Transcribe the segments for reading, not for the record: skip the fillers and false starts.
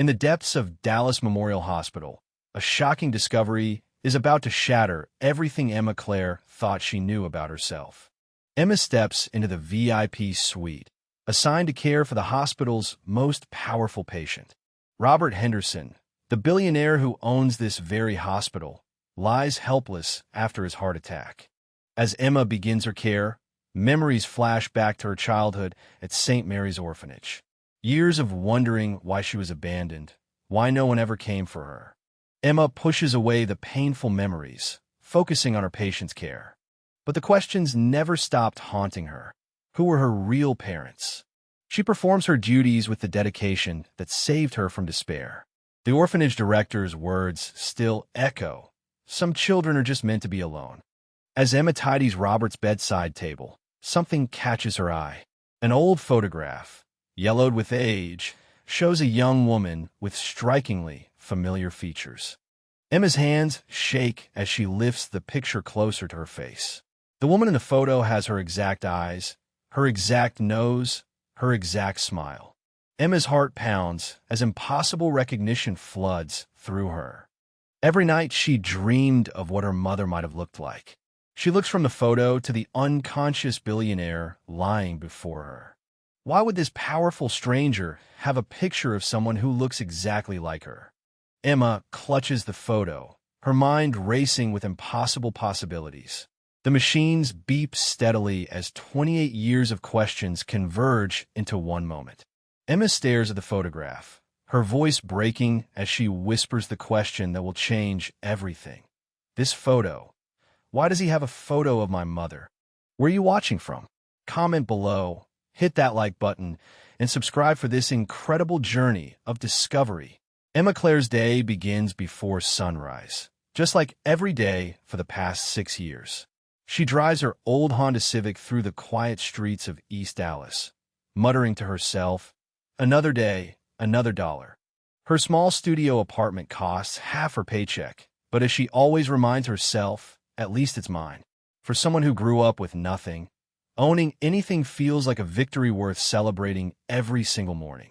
In the depths of Dallas Memorial Hospital, a shocking discovery is about to shatter everything Emma Claire thought she knew about herself. Emma steps into the VIP suite, assigned to care for the hospital's most powerful patient. Robert Henderson, the billionaire who owns this very hospital, lies helpless after his heart attack. As Emma begins her care, memories flash back to her childhood at St. Mary's Orphanage. Years of wondering why she was abandoned, why no one ever came for her. Emma pushes away the painful memories, focusing on her patient's care. But the questions never stopped haunting her. Who were her real parents? She performs her duties with the dedication that saved her from despair. The orphanage director's words still echo. Some children are just meant to be alone. As Emma tidies Robert's bedside table, something catches her eye. An old photograph, yellowed with age, shows a young woman with strikingly familiar features. Emma's hands shake as she lifts the picture closer to her face. The woman in the photo has her exact eyes, her exact nose, her exact smile. Emma's heart pounds as impossible recognition floods through her. Every night she dreamed of what her mother might have looked like. She looks from the photo to the unconscious billionaire lying before her. Why would this powerful stranger have a picture of someone who looks exactly like her? Emma clutches the photo, her mind racing with impossible possibilities. The machines beep steadily as 28 years of questions converge into one moment. Emma stares at the photograph, her voice breaking as she whispers the question that will change everything. This photo. Why does he have a photo of my mother? Where are you watching from? Comment below, hit that like button, and subscribe for this incredible journey of discovery. Emma Claire's day begins before sunrise, just like every day for the past 6 years. She drives her old Honda Civic through the quiet streets of East Dallas, muttering to herself, "Another day, another dollar." Her small studio apartment costs half her paycheck, but as she always reminds herself, at least it's mine. For someone who grew up with nothing, owning anything feels like a victory worth celebrating every single morning.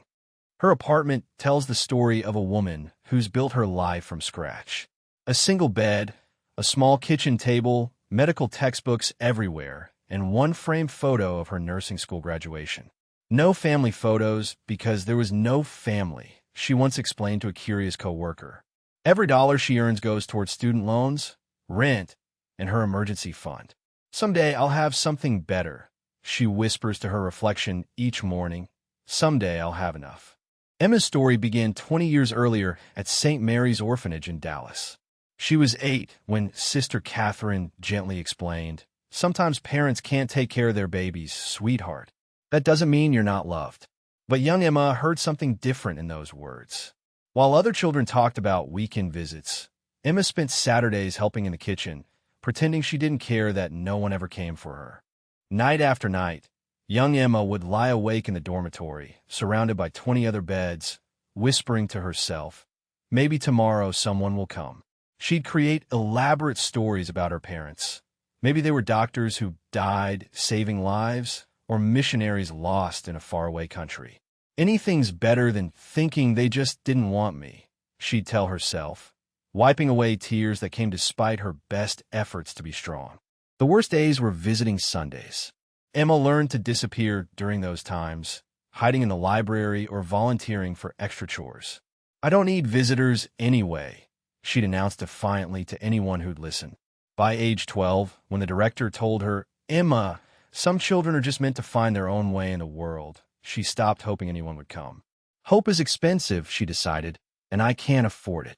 Her apartment tells the story of a woman who's built her life from scratch. A single bed, a small kitchen table, medical textbooks everywhere, and one framed photo of her nursing school graduation. No family photos because there was no family, she once explained to a curious coworker. Every dollar she earns goes towards student loans, rent, and her emergency fund. Someday I'll have something better, she whispers to her reflection each morning. Someday I'll have enough. Emma's story began 20 years earlier at St. Mary's Orphanage in Dallas. She was 8 when Sister Catherine gently explained, "Sometimes parents can't take care of their babies, sweetheart. That doesn't mean you're not loved." But young Emma heard something different in those words. While other children talked about weekend visits, Emma spent Saturdays helping in the kitchen, pretending she didn't care that no one ever came for her. Night after night, young Emma would lie awake in the dormitory, surrounded by 20 other beds, whispering to herself, "Maybe tomorrow someone will come." She'd create elaborate stories about her parents. Maybe they were doctors who died saving lives, or missionaries lost in a faraway country. Anything's better than thinking they just didn't want me, she'd tell herself, wiping away tears that came despite her best efforts to be strong. The worst days were visiting Sundays. Emma learned to disappear during those times, hiding in the library or volunteering for extra chores. "I don't need visitors anyway," she'd announced defiantly to anyone who'd listen. By age 12, when the director told her, "Emma, some children are just meant to find their own way in the world," she stopped hoping anyone would come. Hope is expensive, she decided, and I can't afford it.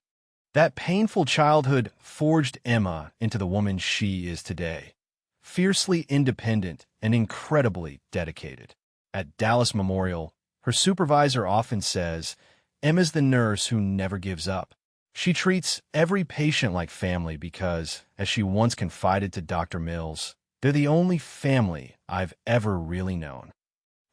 That painful childhood forged Emma into the woman she is today, fiercely independent and incredibly dedicated. At Dallas Memorial, her supervisor often says, "Emma's the nurse who never gives up." She treats every patient like family because, as she once confided to Dr. Mills, "They're the only family I've ever really known."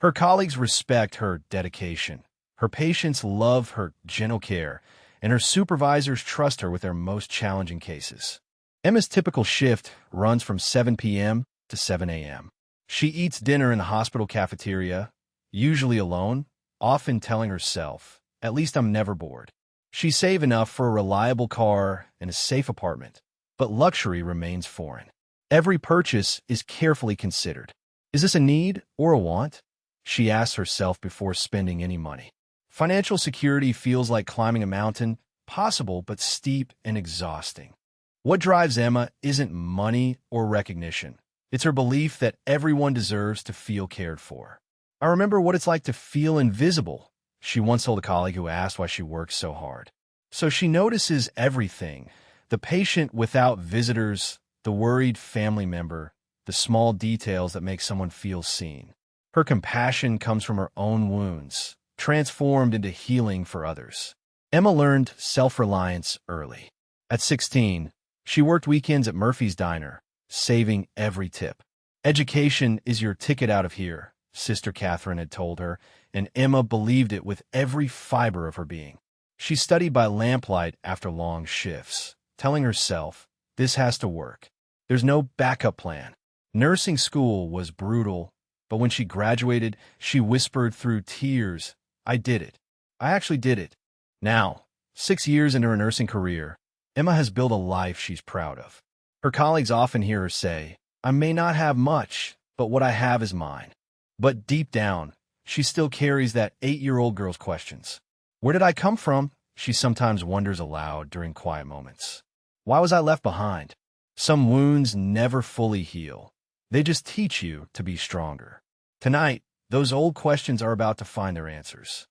Her colleagues respect her dedication. Her patients love her gentle care, and her supervisors trust her with their most challenging cases. Emma's typical shift runs from 7 p.m. to 7 a.m. She eats dinner in the hospital cafeteria, usually alone, often telling herself, At least I'm never bored. She's saved enough for a reliable car and a safe apartment, but luxury remains foreign. Every purchase is carefully considered. Is this a need or a want? She asks herself before spending any money. Financial security feels like climbing a mountain, possible but steep and exhausting. What drives Emma isn't money or recognition. It's her belief that everyone deserves to feel cared for. I remember what it's like to feel invisible, she once told a colleague who asked why she works so hard. So she notices everything: the patient without visitors, the worried family member, the small details that make someone feel seen. Her compassion comes from her own wounds, transformed into healing for others. Emma learned self-reliance early. At 16, she worked weekends at Murphy's Diner, saving every tip. Education is your ticket out of here, Sister Catherine had told her, and Emma believed it with every fiber of her being. She studied by lamplight after long shifts, telling herself, this has to work. There's no backup plan. Nursing school was brutal, but when she graduated, she whispered through tears, I did it. I actually did it. Now, 6 years into her nursing career, Emma has built a life she's proud of. Her colleagues often hear her say, I may not have much, but what I have is mine. But deep down, she still carries that 8-year-old girl's questions. Where did I come from? She sometimes wonders aloud during quiet moments. Why was I left behind? Some wounds never fully heal. They just teach you to be stronger. Tonight, those old questions are about to find their answers.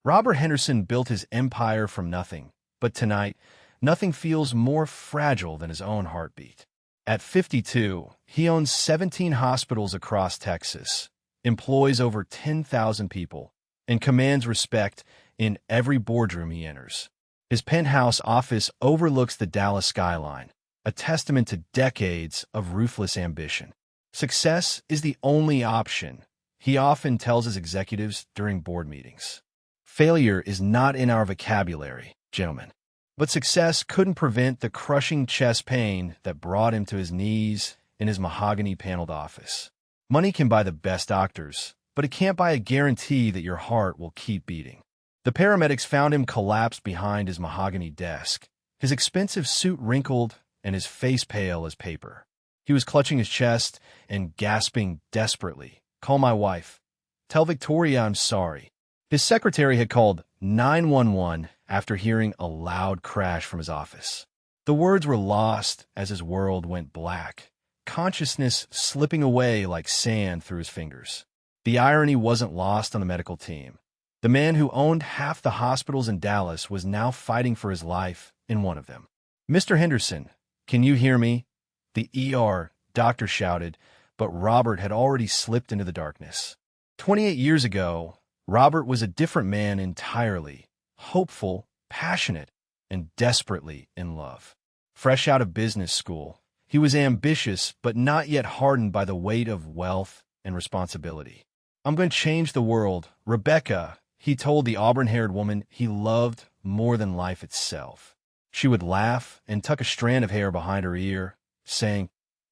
Robert Henderson built his empire from nothing, but tonight, nothing feels more fragile than his own heartbeat. At 52, he owns 17 hospitals across Texas, employs over 10,000 people, and commands respect in every boardroom he enters. His penthouse office overlooks the Dallas skyline, a testament to decades of ruthless ambition. Success is the only option, he often tells his executives during board meetings. Failure is not in our vocabulary, gentlemen. But success couldn't prevent the crushing chest pain that brought him to his knees in his mahogany-paneled office. Money can buy the best doctors, but it can't buy a guarantee that your heart will keep beating. The paramedics found him collapsed behind his mahogany desk, his expensive suit wrinkled and his face pale as paper. He was clutching his chest and gasping desperately. Call my wife. Tell Victoria I'm sorry. His secretary had called 911 after hearing a loud crash from his office. The words were lost as his world went black, consciousness slipping away like sand through his fingers. The irony wasn't lost on the medical team. The man who owned half the hospitals in Dallas was now fighting for his life in one of them. Mr. Henderson, can you hear me? The ER doctor shouted, but Robert had already slipped into the darkness. 28 years ago, Robert was a different man entirely, hopeful, passionate, and desperately in love. Fresh out of business school, he was ambitious but not yet hardened by the weight of wealth and responsibility. I'm going to change the world, Rebecca, he told the auburn-haired woman he loved more than life itself. She would laugh and tuck a strand of hair behind her ear, saying,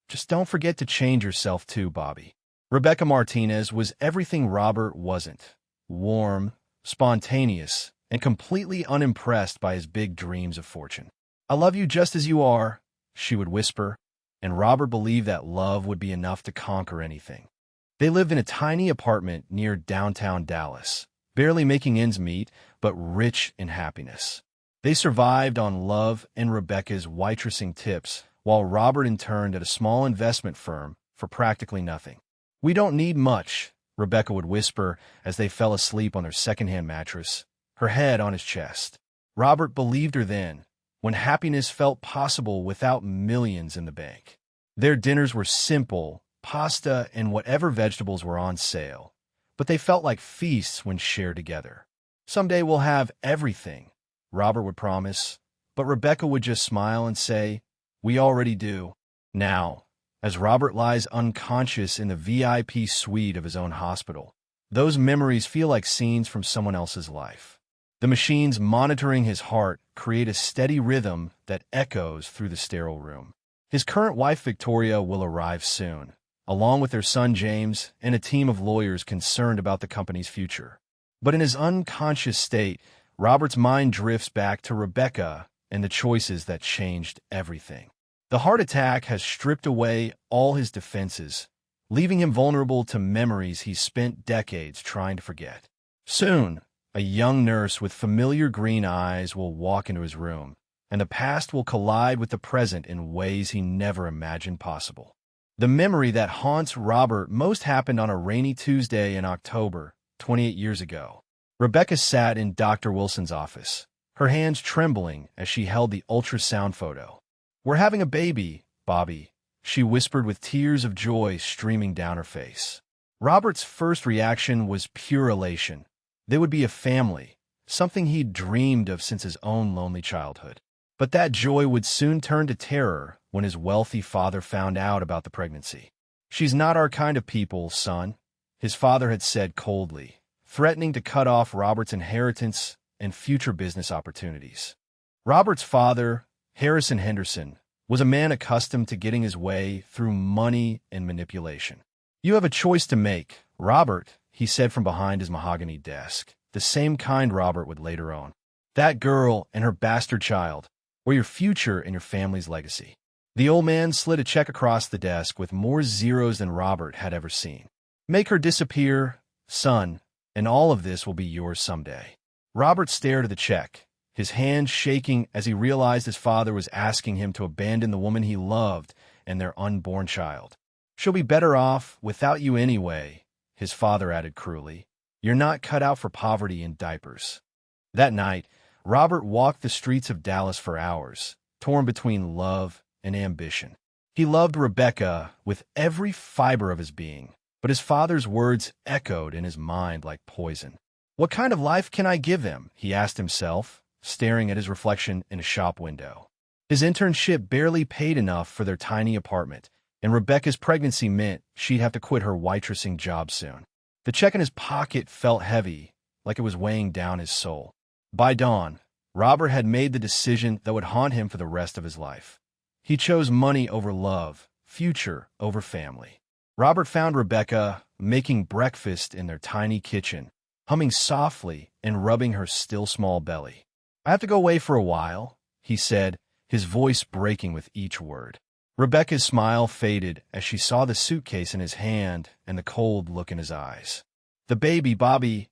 just don't forget to change yourself too, Bobby. Rebecca Martinez was everything Robert wasn't: warm, spontaneous, and completely unimpressed by his big dreams of fortune. I love you just as you are, she would whisper, and Robert believed that love would be enough to conquer anything. They lived in a tiny apartment near downtown Dallas, barely making ends meet, but rich in happiness. They survived on love and Rebecca's waitressing tips, while Robert interned at a small investment firm for practically nothing. We don't need much, Rebecca would whisper as they fell asleep on their second-hand mattress, her head on his chest. Robert believed her then, when happiness felt possible without millions in the bank. Their dinners were simple, pasta and whatever vegetables were on sale, but they felt like feasts when shared together. Someday we'll have everything, Robert would promise, but Rebecca would just smile and say, we already do. Now, as Robert lies unconscious in the VIP suite of his own hospital, those memories feel like scenes from someone else's life. The machines monitoring his heart create a steady rhythm that echoes through the sterile room. His current wife, Victoria, will arrive soon, along with their son, James, and a team of lawyers concerned about the company's future. But in his unconscious state, Robert's mind drifts back to Rebecca and the choices that changed everything. The heart attack has stripped away all his defenses, leaving him vulnerable to memories he's spent decades trying to forget. Soon, a young nurse with familiar green eyes will walk into his room, and the past will collide with the present in ways he never imagined possible. The memory that haunts Robert most happened on a rainy Tuesday in October, 28 years ago. Rebecca sat in Dr. Wilson's office, her hands trembling as she held the ultrasound photo. "We're having a baby, Bobby," she whispered with tears of joy streaming down her face. Robert's first reaction was pure elation. They would be a family, something he'd dreamed of since his own lonely childhood. But that joy would soon turn to terror when his wealthy father found out about the pregnancy. "She's not our kind of people, son," his father had said coldly, threatening to cut off Robert's inheritance and future business opportunities. Robert's father, Harrison Henderson, was a man accustomed to getting his way through money and manipulation. "You have a choice to make, Robert," he said from behind his mahogany desk, the same kind Robert would later own. "That girl and her bastard child, or your future and your family's legacy." The old man slid a check across the desk with more zeros than Robert had ever seen. "Make her disappear, son, and all of this will be yours someday." Robert stared at the check, his hand shaking as he realized his father was asking him to abandon the woman he loved and their unborn child. "She'll be better off without you anyway," his father added cruelly. "You're not cut out for poverty in diapers." That night, Robert walked the streets of Dallas for hours, torn between love and ambition. He loved Rebecca with every fiber of his being, but his father's words echoed in his mind like poison. "What kind of life can I give him?" he asked himself, staring at his reflection in a shop window. His internship barely paid enough for their tiny apartment, and Rebecca's pregnancy meant she'd have to quit her waitressing job soon. The check in his pocket felt heavy, like it was weighing down his soul. By dawn, Robert had made the decision that would haunt him for the rest of his life. He chose money over love, future over family. Robert found Rebecca making breakfast in their tiny kitchen, humming softly and rubbing her still small belly. "I have to go away for a while," he said, his voice breaking with each word. Rebecca's smile faded as she saw the suitcase in his hand and the cold look in his eyes. "The baby, Bobby.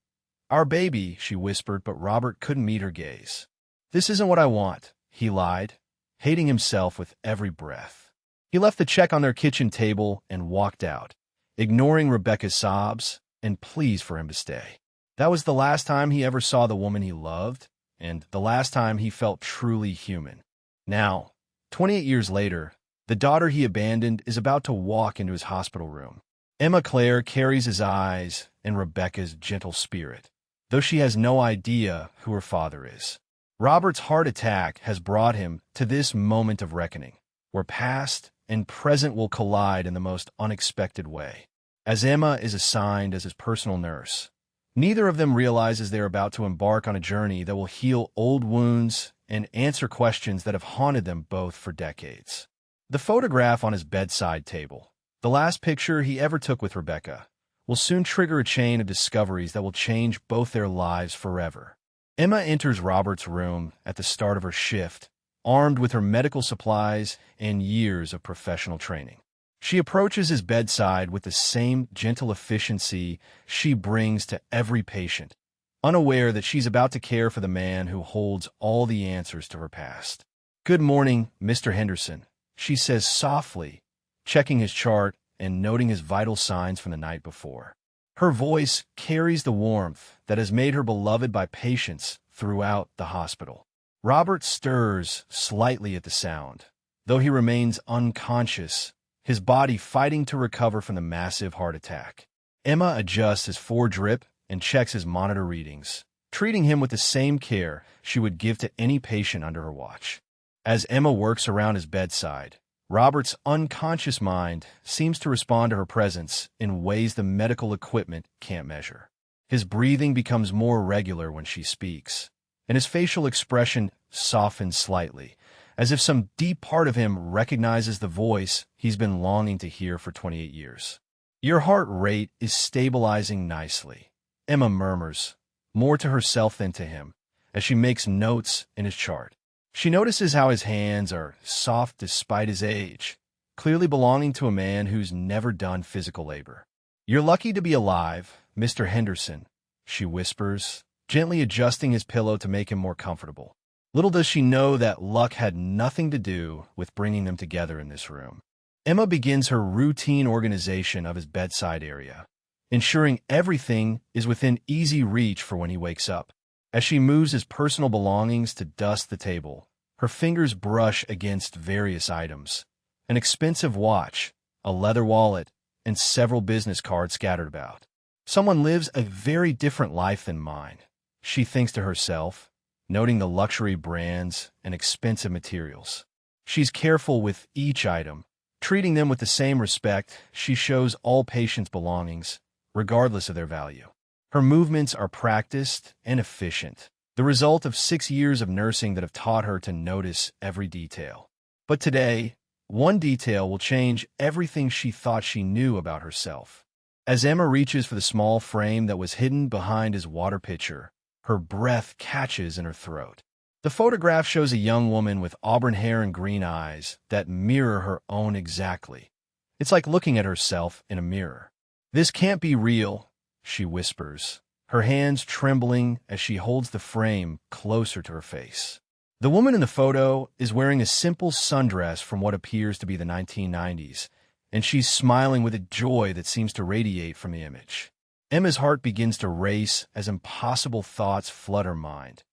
Our baby," she whispered, but Robert couldn't meet her gaze. "This isn't what I want," he lied, hating himself with every breath. He left the check on their kitchen table and walked out, ignoring Rebecca's sobs and pleas for him to stay. That was the last time he ever saw the woman he loved, and the last time he felt truly human. Now, 28 years later, the daughter he abandoned is about to walk into his hospital room. Emma Claire carries his eyes and Rebecca's gentle spirit, though she has no idea who her father is. Robert's heart attack has brought him to this moment of reckoning, where past and present will collide in the most unexpected way. As Emma is assigned as his personal nurse, neither of them realizes they are about to embark on a journey that will heal old wounds and answer questions that have haunted them both for decades. The photograph on his bedside table, the last picture he ever took with Rebecca, will soon trigger a chain of discoveries that will change both their lives forever. Emma enters Robert's room at the start of her shift, armed with her medical supplies and years of professional training. She approaches his bedside with the same gentle efficiency she brings to every patient, unaware that she's about to care for the man who holds all the answers to her past. "Good morning, Mr. Henderson," she says softly, checking his chart and noting his vital signs from the night before. Her voice carries the warmth that has made her beloved by patients throughout the hospital. Robert stirs slightly at the sound, though he remains unconscious, his body fighting to recover from the massive heart attack. Emma adjusts his four-drip and checks his monitor readings, treating him with the same care she would give to any patient under her watch. As Emma works around his bedside, Robert's unconscious mind seems to respond to her presence in ways the medical equipment can't measure. His breathing becomes more regular when she speaks, and his facial expression softens slightly, as if some deep part of him recognizes the voice he's been longing to hear for 28 years. "Your heart rate is stabilizing nicely," Emma murmurs, more to herself than to him, as she makes notes in his chart. She notices how his hands are soft despite his age, clearly belonging to a man who's never done physical labor. "You're lucky to be alive, Mr. Henderson," she whispers, gently adjusting his pillow to make him more comfortable. Little does she know that luck had nothing to do with bringing them together in this room. Emma begins her routine organization of his bedside area, ensuring everything is within easy reach for when he wakes up. As she moves his personal belongings to dust the table, her fingers brush against various items: an expensive watch, a leather wallet, and several business cards scattered about. "Someone lives a very different life than mine," she thinks to herself, noting the luxury brands and expensive materials. She's careful with each item, treating them with the same respect she shows all patients' belongings, regardless of their value. Her movements are practiced and efficient, the result of 6 years of nursing that have taught her to notice every detail. But today, one detail will change everything she thought she knew about herself. As Emma reaches for the small frame that was hidden behind his water pitcher, her breath catches in her throat. The photograph shows a young woman with auburn hair and green eyes that mirror her own exactly. It's like looking at herself in a mirror. "This can't be real," she whispers, her hands trembling as she holds the frame closer to her face. The woman in the photo is wearing a simple sundress from what appears to be the 1990s, and she's smiling with a joy that seems to radiate from the image. Emma's heart begins to race as impossible thoughts flood her mind.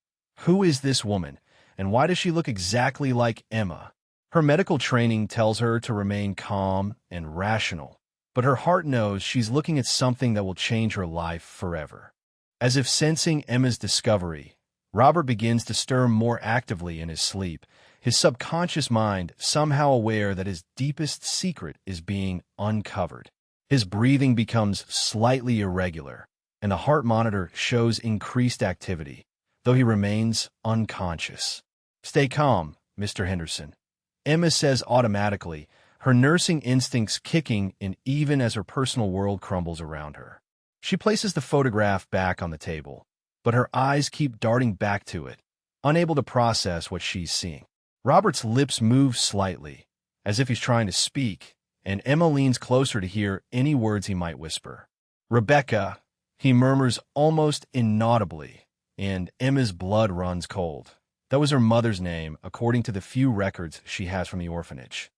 Who is this woman, and why does she look exactly like Emma? Her medical training tells her to remain calm and rational, but her heart knows she's looking at something that will change her life forever. As if sensing Emma's discovery, Robert begins to stir more actively in his sleep, his subconscious mind somehow aware that his deepest secret is being uncovered. His breathing becomes slightly irregular, and the heart monitor shows increased activity, though he remains unconscious. "Stay calm, Mr. Henderson," Emma says automatically, her nursing instincts kicking in even as her personal world crumbles around her. She places the photograph back on the table, but her eyes keep darting back to it, unable to process what she's seeing. Robert's lips move slightly, as if he's trying to speak, and Emma leans closer to hear any words he might whisper. "Rebecca," he murmurs almost inaudibly, and Emma's blood runs cold. That was her mother's name, according to the few records she has from the orphanage.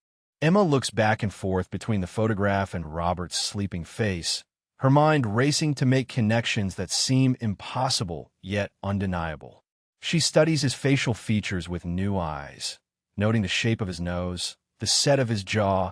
Emma looks back and forth between the photograph and Robert's sleeping face, her mind racing to make connections that seem impossible yet undeniable. She studies his facial features with new eyes, noting the shape of his nose, the set of his jaw,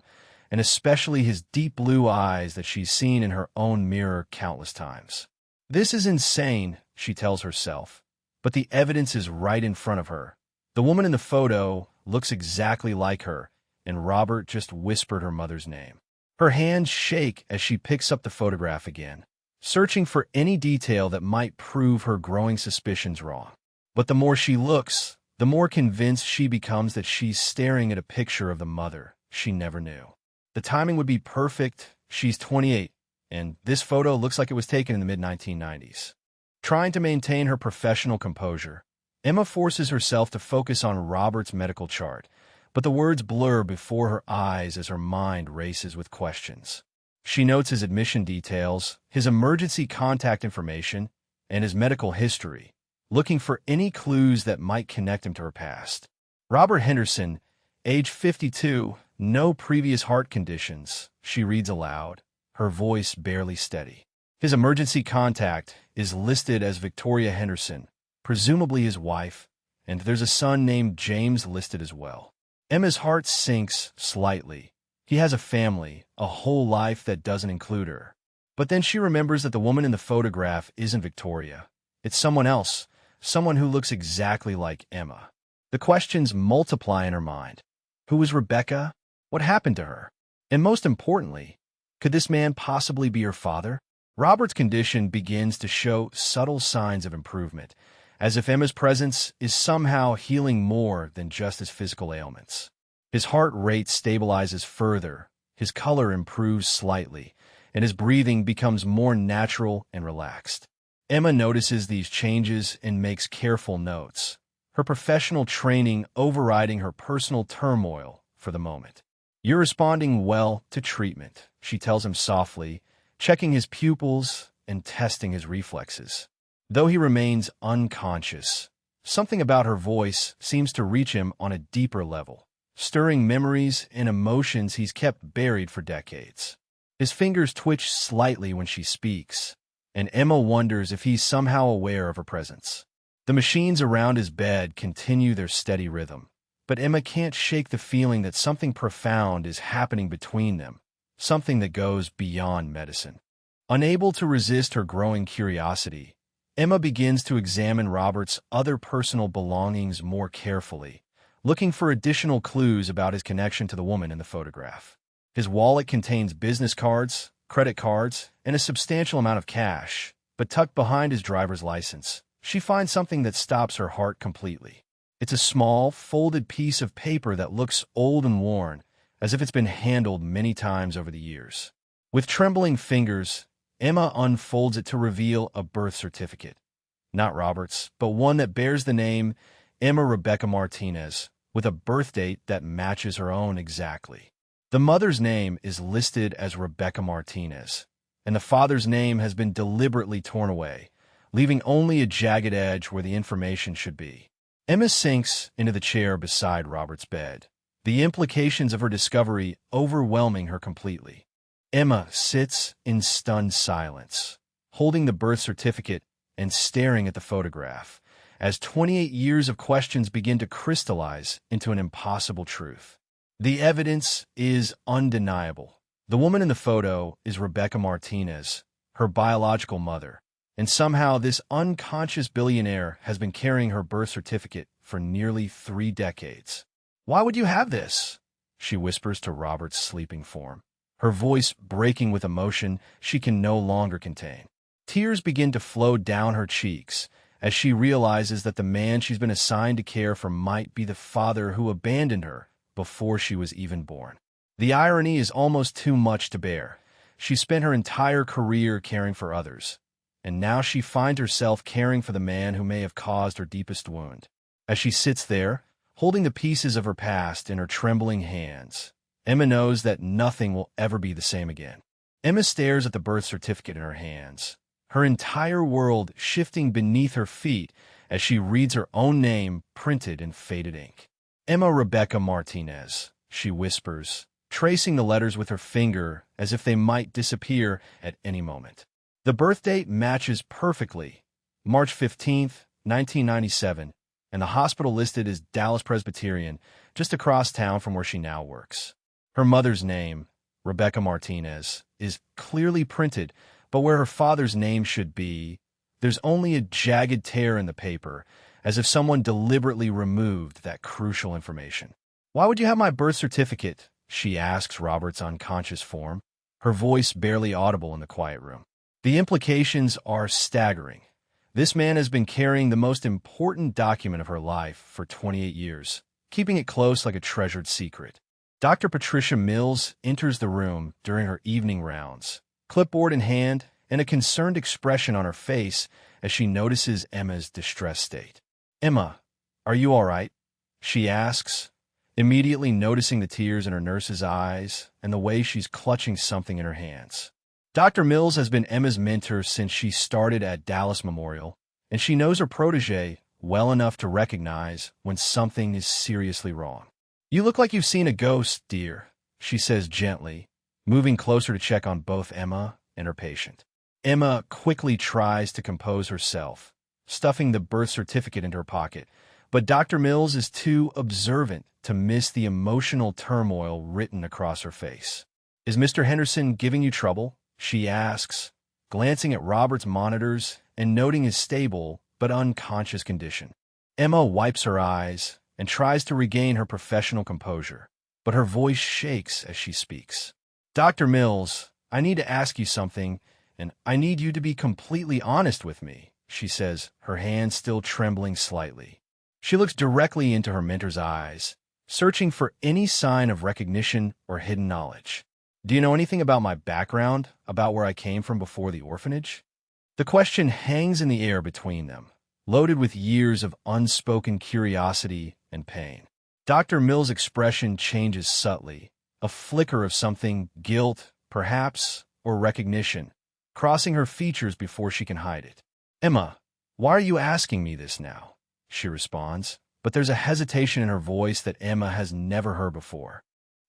and especially his deep blue eyes that she's seen in her own mirror countless times. "This is insane," she tells herself, but the evidence is right in front of her. The woman in the photo looks exactly like her, and Robert just whispered her mother's name. Her hands shake as she picks up the photograph again, searching for any detail that might prove her growing suspicions wrong. But the more she looks, the more convinced she becomes that she's staring at a picture of the mother she never knew. The timing would be perfect. She's 28, and this photo looks like it was taken in the mid-1990s. Trying to maintain her professional composure, Emma forces herself to focus on Robert's medical chart, but the words blur before her eyes as her mind races with questions. She notes his admission details, his emergency contact information, and his medical history, looking for any clues that might connect him to her past. Robert Henderson, age 52, no previous heart conditions, she reads aloud, her voice barely steady. His emergency contact is listed as Victoria Henderson, presumably his wife, and there's a son named James listed as well. Emma's heart sinks slightly. He has a family, a whole life that doesn't include her. But then she remembers that the woman in the photograph isn't Victoria. It's someone else, someone who looks exactly like Emma. The questions multiply in her mind. Who was Rebecca? What happened to her? And most importantly, could this man possibly be her father? Robert's condition begins to show subtle signs of improvement, as if Emma's presence is somehow healing more than just his physical ailments. His heart rate stabilizes further, his color improves slightly, and his breathing becomes more natural and relaxed. Emma notices these changes and makes careful notes, her professional training overriding her personal turmoil for the moment. "You're responding well to treatment," she tells him softly, checking his pupils and testing his reflexes. Though he remains unconscious, something about her voice seems to reach him on a deeper level, stirring memories and emotions he's kept buried for decades. His fingers twitch slightly when she speaks, and Emma wonders if he's somehow aware of her presence. The machines around his bed continue their steady rhythm, but Emma can't shake the feeling that something profound is happening between them, something that goes beyond medicine. Unable to resist her growing curiosity, Emma begins to examine Robert's other personal belongings more carefully, looking for additional clues about his connection to the woman in the photograph. His wallet contains business cards, credit cards, and a substantial amount of cash, but tucked behind his driver's license, she finds something that stops her heart completely. It's a small, folded piece of paper that looks old and worn, as if it's been handled many times over the years. With trembling fingers, Emma unfolds it to reveal a birth certificate. Not Robert's, but one that bears the name Emma Rebecca Martinez, with a birth date that matches her own exactly. The mother's name is listed as Rebecca Martinez, and the father's name has been deliberately torn away, leaving only a jagged edge where the information should be. Emma sinks into the chair beside Robert's bed, the implications of her discovery overwhelming her completely. Emma sits in stunned silence, holding the birth certificate and staring at the photograph, as 28 years of questions begin to crystallize into an impossible truth. The evidence is undeniable. The woman in the photo is Rebecca Martinez, her biological mother, and somehow this unconscious billionaire has been carrying her birth certificate for nearly 3 decades. "Why would you have this?" she whispers to Robert's sleeping form, her voice breaking with emotion she can no longer contain. Tears begin to flow down her cheeks as she realizes that the man she's been assigned to care for might be the father who abandoned her before she was even born. The irony is almost too much to bear. She spent her entire career caring for others, and now she finds herself caring for the man who may have caused her deepest wound. As she sits there, holding the pieces of her past in her trembling hands, Emma knows that nothing will ever be the same again. Emma stares at the birth certificate in her hands, her entire world shifting beneath her feet as she reads her own name printed in faded ink. "Emma Rebecca Martinez," she whispers, tracing the letters with her finger as if they might disappear at any moment. The birth date matches perfectly, March 15th, 1997, and the hospital listed is Dallas Presbyterian, just across town from where she now works. Her mother's name, Rebecca Martinez, is clearly printed, but where her father's name should be, there's only a jagged tear in the paper, as if someone deliberately removed that crucial information. "Why would you have my birth certificate?" she asks Robert's unconscious form, her voice barely audible in the quiet room. The implications are staggering. This man has been carrying the most important document of her life for 28 years, keeping it close like a treasured secret. Dr. Patricia Mills enters the room during her evening rounds, clipboard in hand and a concerned expression on her face as she notices Emma's distressed state. "Emma, are you all right?" she asks, immediately noticing the tears in her nurse's eyes and the way she's clutching something in her hands. Dr. Mills has been Emma's mentor since she started at Dallas Memorial, and she knows her protege well enough to recognize when something is seriously wrong. "You look like you've seen a ghost, dear," she says gently, moving closer to check on both Emma and her patient. Emma quickly tries to compose herself, stuffing the birth certificate into her pocket, but Dr. Mills is too observant to miss the emotional turmoil written across her face. "Is Mr. Henderson giving you trouble?" she asks, glancing at Robert's monitors and noting his stable but unconscious condition. Emma wipes her eyes and tries to regain her professional composure, but her voice shakes as she speaks. "Dr. Mills, I need to ask you something, and I need you to be completely honest with me," she says, her hand still trembling slightly. She looks directly into her mentor's eyes, searching for any sign of recognition or hidden knowledge. "Do you know anything about my background, about where I came from before the orphanage?" The question hangs in the air between them, loaded with years of unspoken curiosity and pain. Dr. Mill's expression changes subtly, a flicker of something, guilt, perhaps, or recognition, crossing her features before she can hide it. "Emma, why are you asking me this now?" she responds, but there's a hesitation in her voice that Emma has never heard before.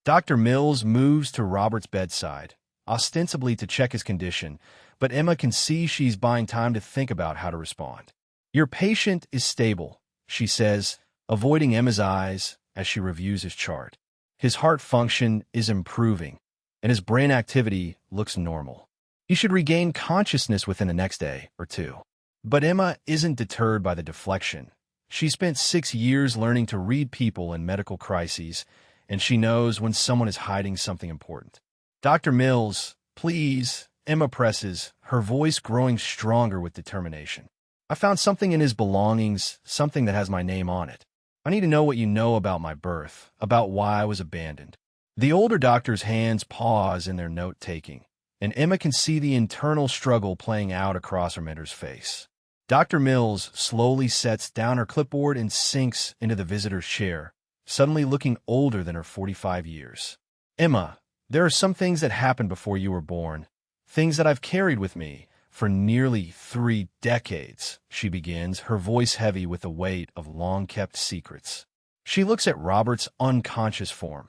Dr. Mills moves to Robert's bedside, ostensibly to check his condition, but Emma can see she's buying time to think about how to respond. "Your patient is stable," she says, avoiding Emma's eyes as she reviews his chart. "His heart function is improving, and his brain activity looks normal. He should regain consciousness within the next day or two." But Emma isn't deterred by the deflection. She spent 6 years learning to read people in medical crises, and she knows when someone is hiding something important. "Dr. Mills, please," Emma presses, her voice growing stronger with determination. "I found something in his belongings, something that has my name on it. I need to know what you know about my birth, about why I was abandoned." The older doctor's hands pause in their note-taking, and Emma can see the internal struggle playing out across her mentor's face. Dr. Mills slowly sets down her clipboard and sinks into the visitor's chair, suddenly looking older than her 45 years. "Emma, there are some things that happened before you were born, things that I've carried with me for nearly 3 decades, she begins, her voice heavy with the weight of long-kept secrets. She looks at Robert's unconscious form,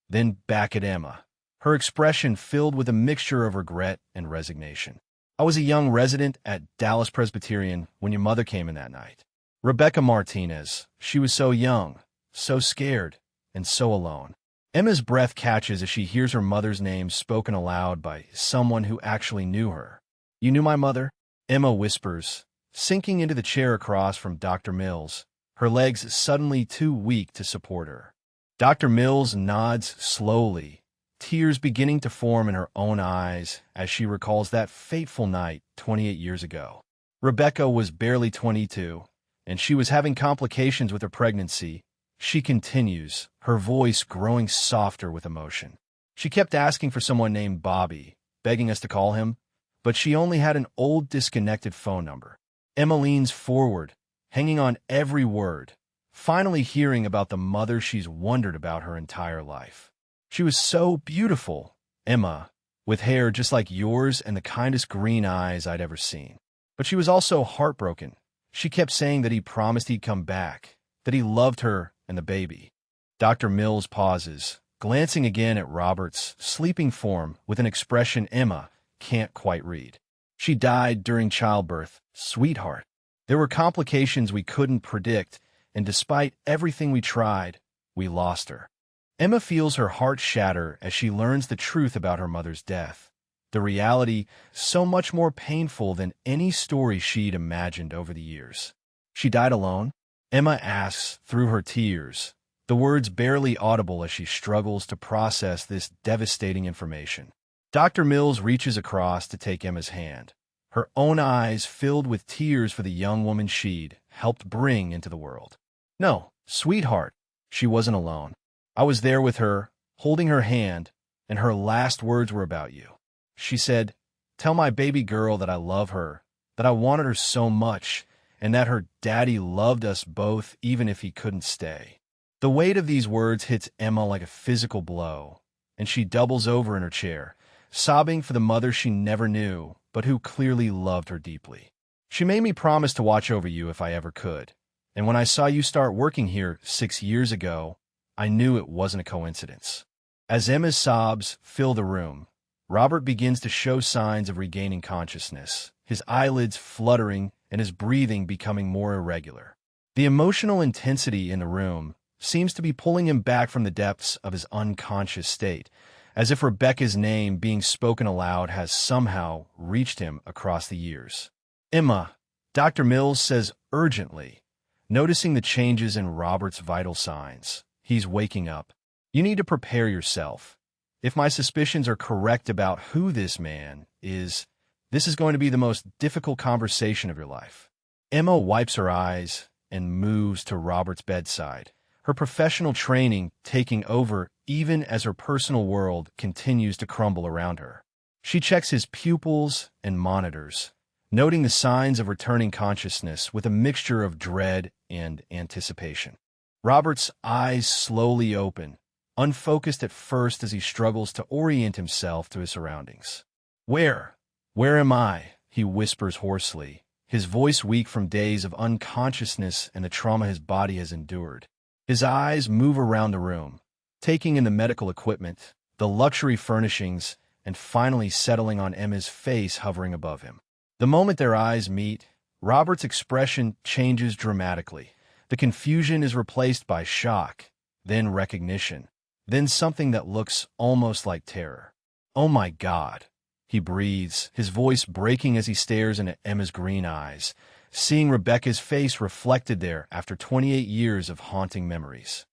then back at Emma, her expression filled with a mixture of regret and resignation. "I was a young resident at Dallas Presbyterian when your mother came in that night. Rebecca Martinez. She was so young, so scared, and so alone." Emma's breath catches as she hears her mother's name spoken aloud by someone who actually knew her. "You knew my mother?" Emma whispers, sinking into the chair across from Dr. Mills, her legs suddenly too weak to support her. Dr. Mills nods slowly, tears beginning to form in her own eyes as she recalls that fateful night 28 years ago. Rebecca was barely 22, and she was having complications with her pregnancy. She continues, her voice growing softer with emotion. "She kept asking for someone named Bobby, begging us to call him, but she only had an old disconnected phone number." Emma leans forward, hanging on every word, finally hearing about the mother she's wondered about her entire life. "She was so beautiful, Emma, with hair just like yours and the kindest green eyes I'd ever seen. But she was also heartbroken. She kept saying that he promised he'd come back, that he loved her and the baby." Dr. Mills pauses, glancing again at Robert's sleeping form with an expression Emma can't quite read. "She died during childbirth, sweetheart. There were complications we couldn't predict, and despite everything we tried, we lost her." Emma feels her heart shatter as she learns the truth about her mother's death, the reality so much more painful than any story she'd imagined over the years. "She died alone?" Emma asks through her tears, the words barely audible as she struggles to process this devastating information. Dr. Mills reaches across to take Emma's hand, her own eyes filled with tears for the young woman she'd helped bring into the world. "No, sweetheart, she wasn't alone. I was there with her, holding her hand, and her last words were about you. She said, 'Tell my baby girl that I love her, that I wanted her so much, and that her daddy loved us both even if he couldn't stay.'" The weight of these words hits Emma like a physical blow, and she doubles over in her chair, sobbing for the mother she never knew, but who clearly loved her deeply. "She made me promise to watch over you if I ever could, and when I saw you start working here 6 years ago, I knew it wasn't a coincidence." As Emma's sobs fill the room, Robert begins to show signs of regaining consciousness, his eyelids fluttering and his breathing becoming more irregular. The emotional intensity in the room seems to be pulling him back from the depths of his unconscious state, as if Rebecca's name being spoken aloud has somehow reached him across the years. "Emma," Dr. Mills says urgently, noticing the changes in Robert's vital signs. He's waking up. "You need to prepare yourself. If my suspicions are correct about who this man is, this is going to be the most difficult conversation of your life." Emma wipes her eyes and moves to Robert's bedside, her professional training taking over even as her personal world continues to crumble around her. She checks his pupils and monitors, noting the signs of returning consciousness with a mixture of dread and anticipation. Robert's eyes slowly open, unfocused at first as he struggles to orient himself to his surroundings. Where am I?" he whispers hoarsely, his voice weak from days of unconsciousness and the trauma his body has endured. His eyes move around the room, taking in the medical equipment, the luxury furnishings, and finally settling on Emma's face hovering above him. The moment their eyes meet, Robert's expression changes dramatically. The confusion is replaced by shock, then recognition, then something that looks almost like terror. "Oh my God," he breathes, his voice breaking as he stares into Emma's green eyes, seeing Rebecca's face reflected there after 28 years of haunting memories.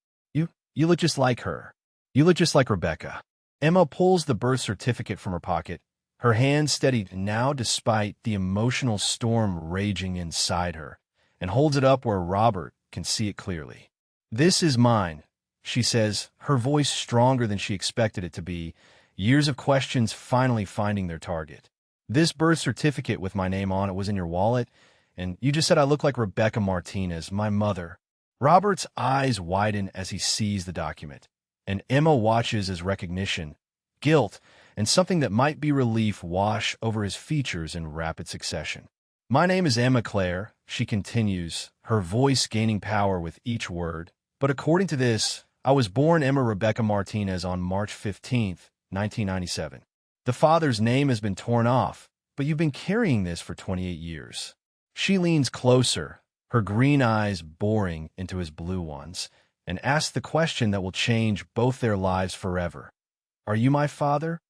You look just like her. You look just like Rebecca." Emma pulls the birth certificate from her pocket, her hand steadied now despite the emotional storm raging inside her, and holds it up where Robert can see it clearly. "This is mine," she says, her voice stronger than she expected it to be, years of questions finally finding their target. "This birth certificate with my name on it was in your wallet, and you just said I look like Rebecca Martinez, my mother." Robert's eyes widen as he sees the document, and Emma watches as recognition, guilt, and something that might be relief wash over his features in rapid succession. "My name is Emma Claire," she continues, her voice gaining power with each word. "But according to this, I was born Emma Rebecca Martinez on March 15th, 1997. The father's name has been torn off, but you've been carrying this for 28 years. She leans closer, her green eyes boring into his blue ones, and asks the question that will change both their lives forever. "Are you my father?"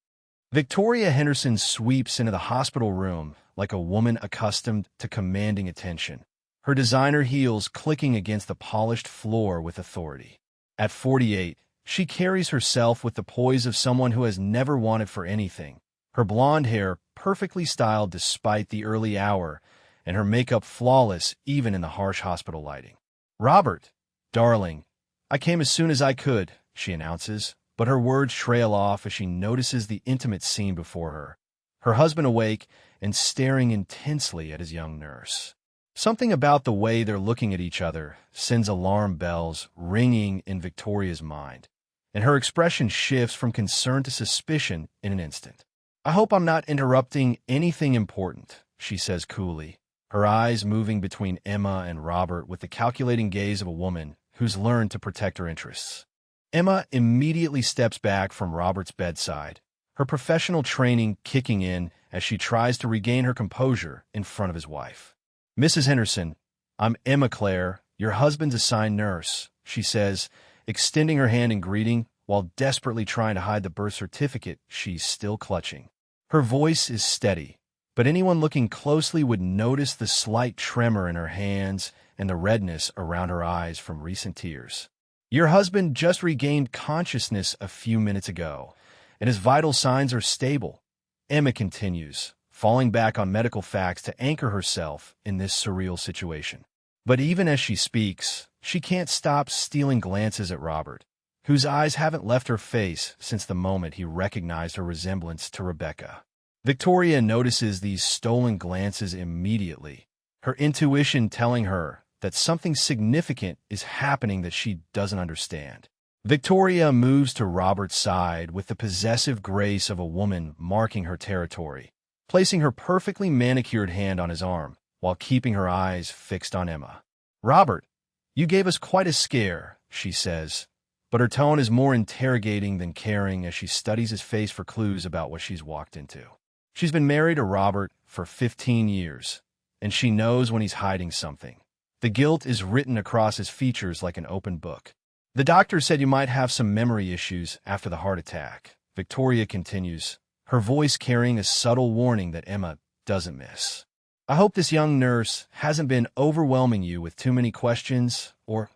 Victoria Henderson sweeps into the hospital room like a woman accustomed to commanding attention, her designer heels clicking against the polished floor with authority. At 48, she carries herself with the poise of someone who has never wanted for anything, her blonde hair perfectly styled despite the early hour, and her makeup flawless even in the harsh hospital lighting. "Robert, darling, I came as soon as I could," she announces, but her words trail off as she notices the intimate scene before her, her husband awake and staring intensely at his young nurse. Something about the way they're looking at each other sends alarm bells ringing in Victoria's mind, and her expression shifts from concern to suspicion in an instant. "I hope I'm not interrupting anything important," she says coolly, her eyes moving between Emma and Robert with the calculating gaze of a woman who's learned to protect her interests. Emma immediately steps back from Robert's bedside, her professional training kicking in as she tries to regain her composure in front of his wife. "Mrs. Henderson, I'm Emma Claire, your husband's assigned nurse," she says, extending her hand in greeting while desperately trying to hide the birth certificate she's still clutching. Her voice is steady, but anyone looking closely would notice the slight tremor in her hands and the redness around her eyes from recent tears. "Your husband just regained consciousness a few minutes ago, and his vital signs are stable," Emma continues, falling back on medical facts to anchor herself in this surreal situation. But even as she speaks, she can't stop stealing glances at Robert, whose eyes haven't left her face since the moment he recognized her resemblance to Rebecca. Victoria notices these stolen glances immediately, her intuition telling her that something significant is happening that she doesn't understand. Victoria moves to Robert's side with the possessive grace of a woman marking her territory, placing her perfectly manicured hand on his arm while keeping her eyes fixed on Emma. "Robert, you gave us quite a scare," she says, but her tone is more interrogating than caring as she studies his face for clues about what she's walked into. She's been married to Robert for 15 years, and she knows when he's hiding something. The guilt is written across his features like an open book. "The doctor said you might have some memory issues after the heart attack," Victoria continues, her voice carrying a subtle warning that Emma doesn't miss. "I hope this young nurse hasn't been overwhelming you with too many questions or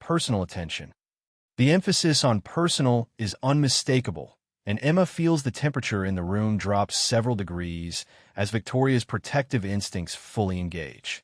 personal attention." The emphasis on personal is unmistakable, and Emma feels the temperature in the room drop several degrees as Victoria's protective instincts fully engage.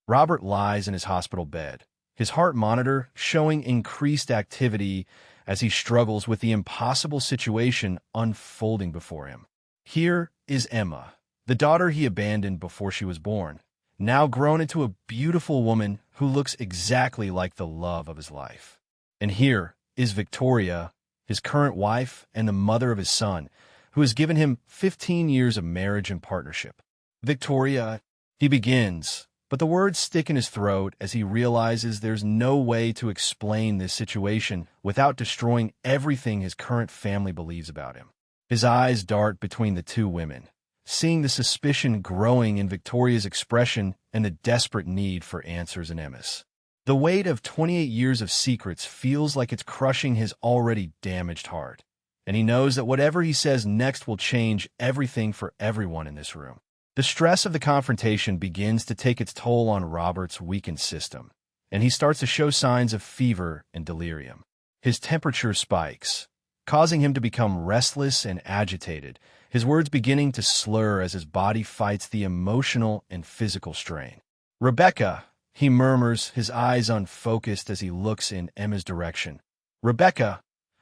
Robert lies in his hospital bed, his heart monitor showing increased activity as he struggles with the impossible situation unfolding before him. Here is Emma, the daughter he abandoned before she was born, now grown into a beautiful woman who looks exactly like the love of his life. And here is Victoria, his current wife and the mother of his son, who has given him 15 years of marriage and partnership. Victoria, he begins, but the words stick in his throat as he realizes there's no way to explain this situation without destroying everything his current family believes about him. His eyes dart between the two women, seeing the suspicion growing in Victoria's expression and the desperate need for answers in Emma's. The weight of 28 years of secrets feels like it's crushing his already damaged heart, and he knows that whatever he says next will change everything for everyone in this room. The stress of the confrontation begins to take its toll on Robert's weakened system, and he starts to show signs of fever and delirium. His temperature spikes, causing him to become restless and agitated, his words beginning to slur as his body fights the emotional and physical strain. "Rebecca," he murmurs, his eyes unfocused as he looks in Emma's direction. "Rebecca,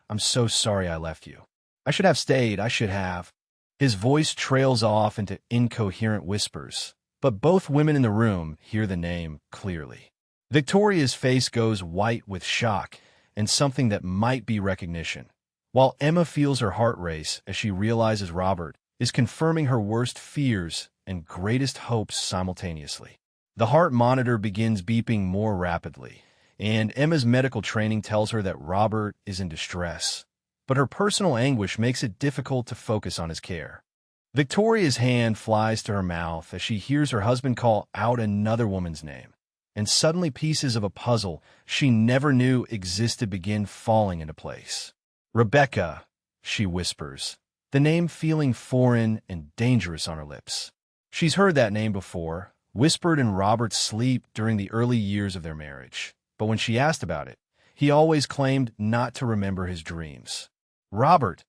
I'm so sorry I left you. I should have stayed, I should have." His voice trails off into incoherent whispers, but both women in the room hear the name clearly. Victoria's face goes white with shock and something that might be recognition, while Emma feels her heart race as she realizes Robert is confirming her worst fears and greatest hopes simultaneously. The heart monitor begins beeping more rapidly, and Emma's medical training tells her that Robert is in distress, but her personal anguish makes it difficult to focus on his care. Victoria's hand flies to her mouth as she hears her husband call out another woman's name, and suddenly pieces of a puzzle she never knew existed begin falling into place. "Rebecca," she whispers, the name feeling foreign and dangerous on her lips. She's heard that name before, whispered in Robert's sleep during the early years of their marriage, but when she asked about it, he always claimed not to remember his dreams. "Robert,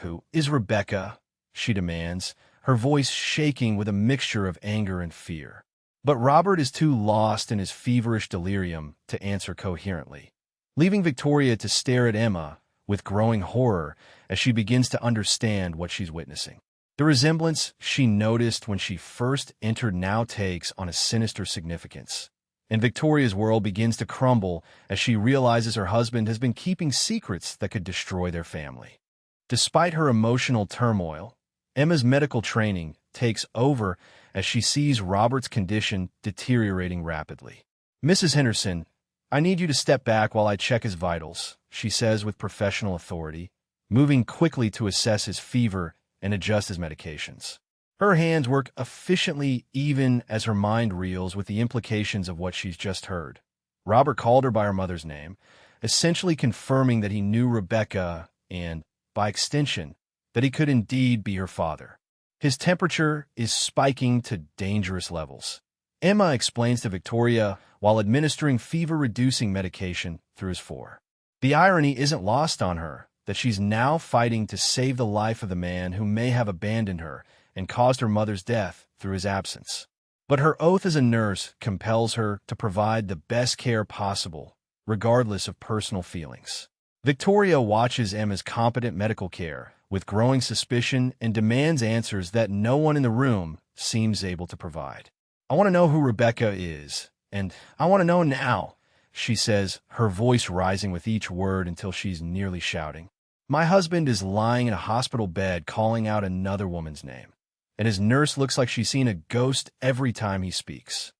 who is Rebecca?" she demands, her voice shaking with a mixture of anger and fear. But Robert is too lost in his feverish delirium to answer coherently, leaving Victoria to stare at Emma with growing horror as she begins to understand what she's witnessing. The resemblance she noticed when she first entered now takes on a sinister significance, and Victoria's world begins to crumble as she realizes her husband has been keeping secrets that could destroy their family. Despite her emotional turmoil, Emma's medical training takes over as she sees Robert's condition deteriorating rapidly. "Mrs. Henderson, I need you to step back while I check his vitals," she says with professional authority, moving quickly to assess his fever and adjust his medications. Her hands work efficiently even as her mind reels with the implications of what she's just heard. Robert called her by her mother's name, essentially confirming that he knew Rebecca and, by extension, that he could indeed be her father. His temperature is spiking to dangerous levels. Emma explains to Victoria while administering fever-reducing medication through his fore. The irony isn't lost on her that she's now fighting to save the life of the man who may have abandoned her and caused her mother's death through his absence. But her oath as a nurse compels her to provide the best care possible, regardless of personal feelings. Victoria watches Emma's competent medical care with growing suspicion and demands answers that no one in the room seems able to provide. "I want to know who Rebecca is, and I want to know now," she says, her voice rising with each word until she's nearly shouting. "My husband is lying in a hospital bed calling out another woman's name, and his nurse looks like she's seen a ghost every time he speaks."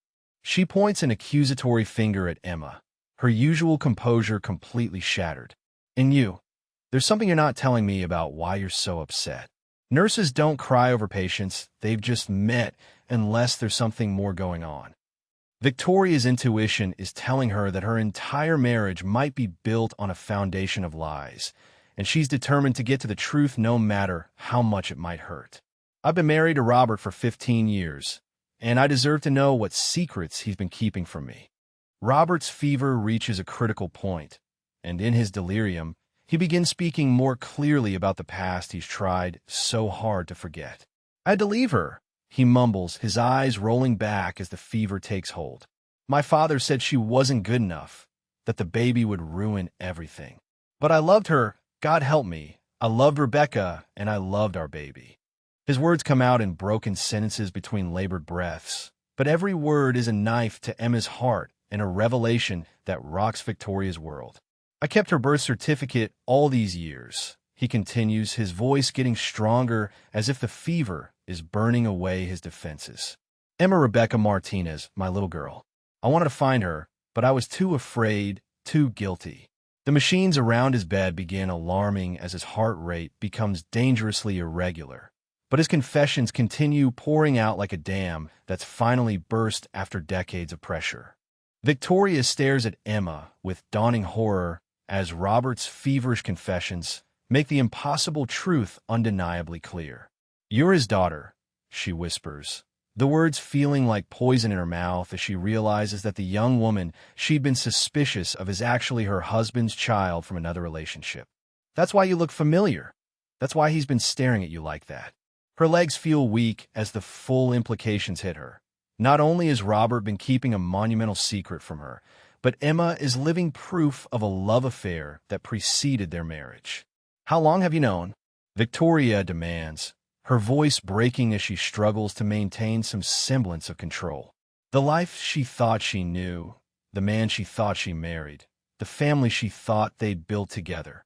She points an accusatory finger at Emma, her usual composure completely shattered. "And you, there's something you're not telling me about why you're so upset. Nurses don't cry over patients they've just met unless there's something more going on." Victoria's intuition is telling her that her entire marriage might be built on a foundation of lies, and she's determined to get to the truth no matter how much it might hurt. "I've been married to Robert for 15 years, and I deserve to know what secrets he's been keeping from me." Robert's fever reaches a critical point, and in his delirium, he begins speaking more clearly about the past he's tried so hard to forget. "I had to leave her," he mumbles, his eyes rolling back as the fever takes hold. "My father said she wasn't good enough, that the baby would ruin everything. But I loved her, God help me. I loved Rebecca, and I loved our baby." His words come out in broken sentences between labored breaths, but every word is a knife to Emma's heart and a revelation that rocks Victoria's world. I kept her birth certificate all these years, he continues, his voice getting stronger as if the fever is burning away his defenses. Emma Rebecca Martinez, my little girl. I wanted to find her, but I was too afraid, too guilty. The machines around his bed began alarming as his heart rate becomes dangerously irregular. But his confessions continue pouring out like a dam that's finally burst after decades of pressure. Victoria stares at Emma with dawning horror as Robert's feverish confessions make the impossible truth undeniably clear. "You're his daughter," she whispers, the words feeling like poison in her mouth as she realizes that the young woman she'd been suspicious of is actually her husband's child from another relationship. "That's why you look familiar. That's why he's been staring at you like that." Her legs feel weak as the full implications hit her. Not only has Robert been keeping a monumental secret from her, but Emma is living proof of a love affair that preceded their marriage. "How long have you known?" Victoria demands, her voice breaking as she struggles to maintain some semblance of control. The life she thought she knew, the man she thought she married, the family she thought they'd built together.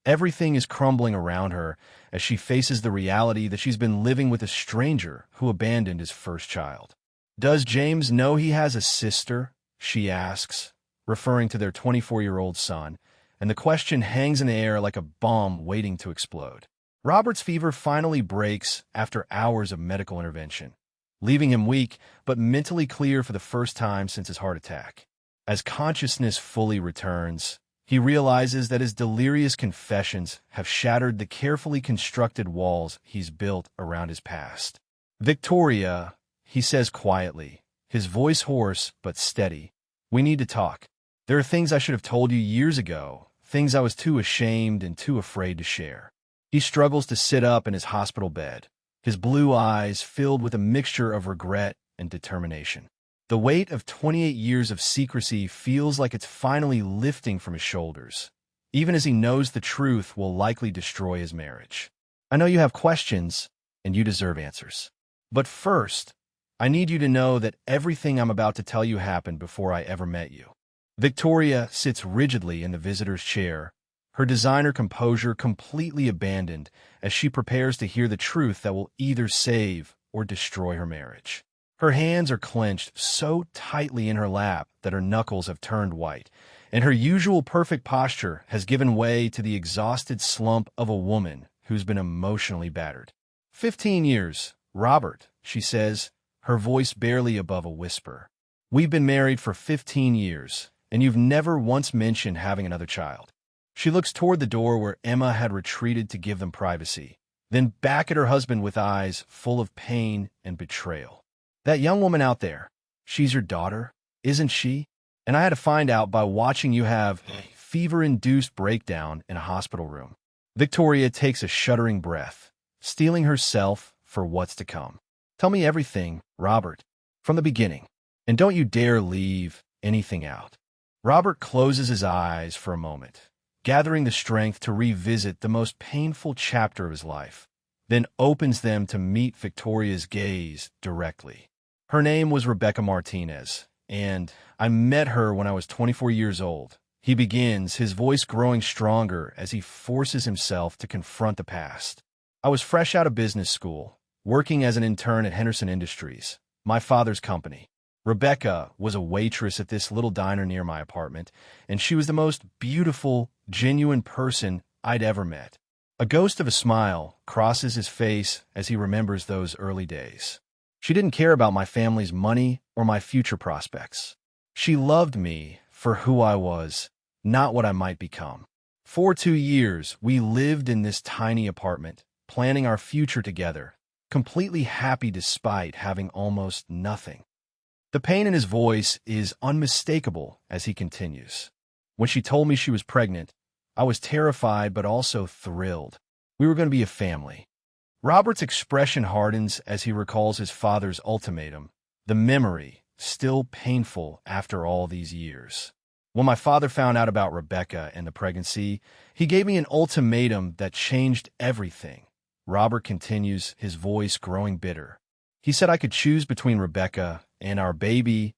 Everything is crumbling around her as she faces the reality that she's been living with a stranger who abandoned his first child. "Does James know he has a sister?" she asks, referring to their 24-year-old son, and the question hangs in the air like a bomb waiting to explode. Robert's fever finally breaks after hours of medical intervention, leaving him weak but mentally clear for the first time since his heart attack. As consciousness fully returns, he realizes that his delirious confessions have shattered the carefully constructed walls he's built around his past. "Victoria," he says quietly, his voice hoarse but steady, "we need to talk. There are things I should have told you years ago, things I was too ashamed and too afraid to share." He struggles to sit up in his hospital bed, his blue eyes filled with a mixture of regret and determination. The weight of 28 years of secrecy feels like it's finally lifting from his shoulders, even as he knows the truth will likely destroy his marriage. "I know you have questions, and you deserve answers. But first, I need you to know that everything I'm about to tell you happened before I ever met you." Victoria sits rigidly in the visitor's chair, her designer composure completely abandoned as she prepares to hear the truth that will either save or destroy her marriage. Her hands are clenched so tightly in her lap that her knuckles have turned white, and her usual perfect posture has given way to the exhausted slump of a woman who's been emotionally battered. 15 years, Robert," she says, her voice barely above a whisper. "We've been married for 15 years, and you've never once mentioned having another child." She looks toward the door where Emma had retreated to give them privacy, then back at her husband with eyes full of pain and betrayal. "That young woman out there, she's your daughter, isn't she? And I had to find out by watching you have a fever-induced breakdown in a hospital room." Victoria takes a shuddering breath, steeling herself for what's to come. "Tell me everything, Robert, from the beginning, and don't you dare leave anything out." Robert closes his eyes for a moment, gathering the strength to revisit the most painful chapter of his life, then opens them to meet Victoria's gaze directly. "Her name was Rebecca Martinez, and I met her when I was 24 years old." He begins, his voice growing stronger as he forces himself to confront the past. "I was fresh out of business school, working as an intern at Henderson Industries, my father's company. Rebecca was a waitress at this little diner near my apartment, and she was the most beautiful, genuine person I'd ever met." A ghost of a smile crosses his face as he remembers those early days. "She didn't care about my family's money or my future prospects. She loved me for who I was, not what I might become. For 2 years, we lived in this tiny apartment, planning our future together, completely happy despite having almost nothing." The pain in his voice is unmistakable as he continues. "When she told me she was pregnant, I was terrified but also thrilled. We were going to be a family." Robert's expression hardens as he recalls his father's ultimatum, the memory still painful after all these years. "When my father found out about Rebecca and the pregnancy, he gave me an ultimatum that changed everything. Robert continues, his voice growing bitter. He said I could choose between Rebecca and our baby,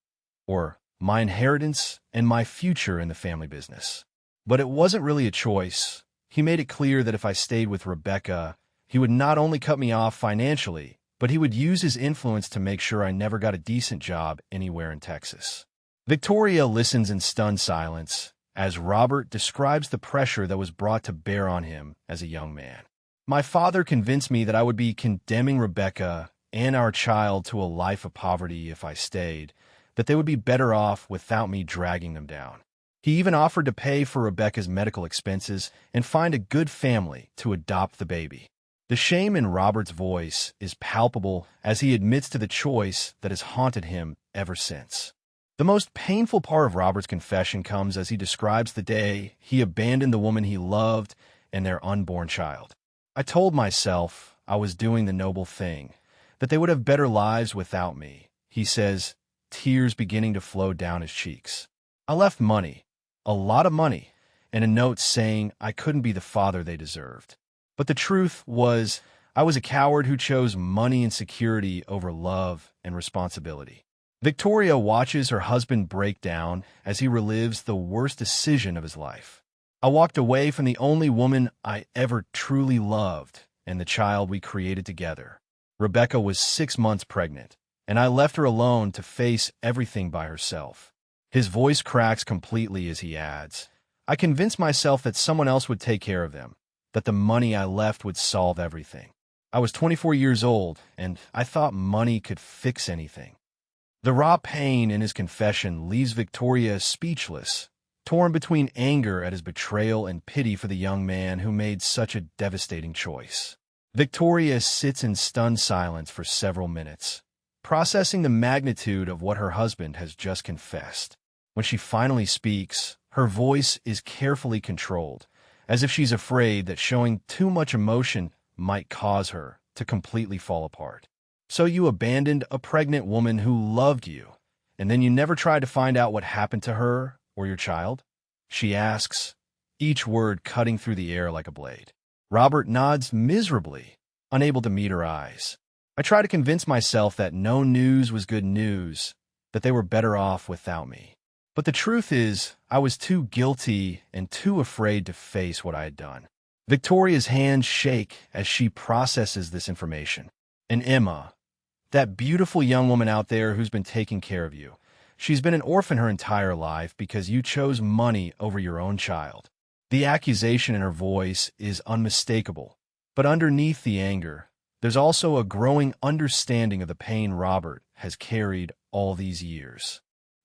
or my inheritance and my future in the family business. But it wasn't really a choice. He made it clear that if I stayed with Rebecca, he would not only cut me off financially, but he would use his influence to make sure I never got a decent job anywhere in Texas. Victoria listens in stunned silence as Robert describes the pressure that was brought to bear on him as a young man. My father convinced me that I would be condemning Rebecca and our child to a life of poverty if I stayed, that they would be better off without me dragging them down. He even offered to pay for Rebecca's medical expenses and find a good family to adopt the baby. The shame in Robert's voice is palpable as he admits to the choice that has haunted him ever since. The most painful part of Robert's confession comes as he describes the day he abandoned the woman he loved and their unborn child. I told myself I was doing the noble thing, that they would have better lives without me, he says, tears beginning to flow down his cheeks. I left money, a lot of money, and a note saying I couldn't be the father they deserved. But the truth was, I was a coward who chose money and security over love and responsibility. Victoria watches her husband break down as he relives the worst decision of his life. I walked away from the only woman I ever truly loved and the child we created together. Rebecca was 6 months pregnant, and I left her alone to face everything by herself. His voice cracks completely as he adds, I convinced myself that someone else would take care of them, that the money I left would solve everything. I was 24 years old, and I thought money could fix anything. The raw pain in his confession leaves Victoria speechless, torn between anger at his betrayal and pity for the young man who made such a devastating choice. Victoria sits in stunned silence for several minutes, processing the magnitude of what her husband has just confessed. When she finally speaks, her voice is carefully controlled, as if she's afraid that showing too much emotion might cause her to completely fall apart. So you abandoned a pregnant woman who loved you, and then you never tried to find out what happened to her or your child? She asks, each word cutting through the air like a blade. Robert nods miserably, unable to meet her eyes. I try to convince myself that no news was good news, that they were better off without me. But the truth is, I was too guilty and too afraid to face what I had done. Victoria's hands shake as she processes this information. And Emma, that beautiful young woman out there who's been taking care of you, she's been an orphan her entire life because you chose money over your own child. The accusation in her voice is unmistakable, but underneath the anger, there's also a growing understanding of the pain Robert has carried all these years.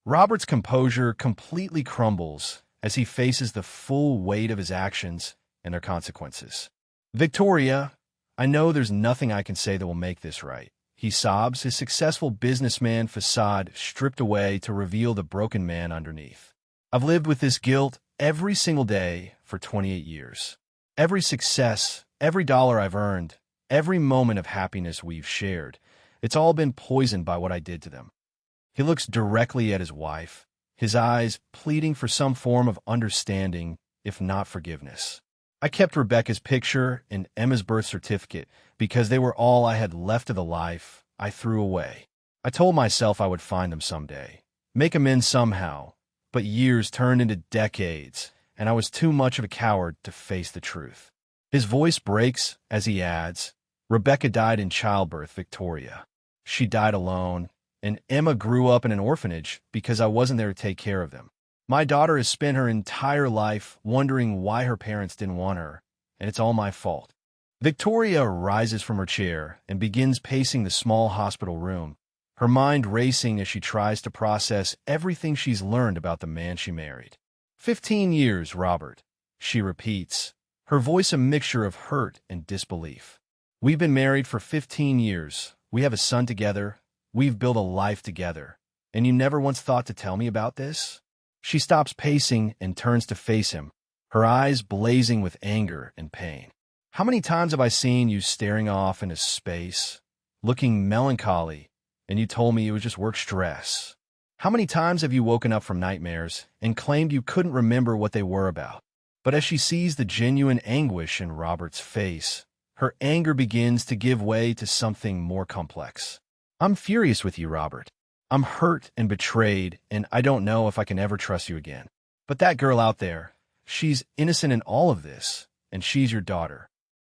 Robert's composure completely crumbles as he faces the full weight of his actions and their consequences. Victoria, I know there's nothing I can say that will make this right. He sobs, his successful businessman facade stripped away to reveal the broken man underneath. I've lived with this guilt every single day for 28 years. Every success, every dollar I've earned, every moment of happiness we've shared, it's all been poisoned by what I did to them. He looks directly at his wife, his eyes pleading for some form of understanding, if not forgiveness. I kept Rebecca's picture and Emma's birth certificate because they were all I had left of the life I threw away. I told myself I would find them someday, make amends somehow, but years turned into decades, and I was too much of a coward to face the truth. His voice breaks as he adds, Rebecca died in childbirth, Victoria. She died alone, and Emma grew up in an orphanage because I wasn't there to take care of them. My daughter has spent her entire life wondering why her parents didn't want her, and it's all my fault. Victoria rises from her chair and begins pacing the small hospital room, her mind racing as she tries to process everything she's learned about the man she married. 15 years, Robert, she repeats, her voice a mixture of hurt and disbelief. We've been married for 15 years. We have a son together. We've built a life together. And you never once thought to tell me about this? She stops pacing and turns to face him, her eyes blazing with anger and pain. How many times have I seen you staring off into space, looking melancholy, and you told me it was just work stress? How many times have you woken up from nightmares and claimed you couldn't remember what they were about? But as she sees the genuine anguish in Robert's face, her anger begins to give way to something more complex. "I'm furious with you, Robert. I'm hurt and betrayed, and I don't know if I can ever trust you again. But that girl out there, she's innocent in all of this, and she's your daughter."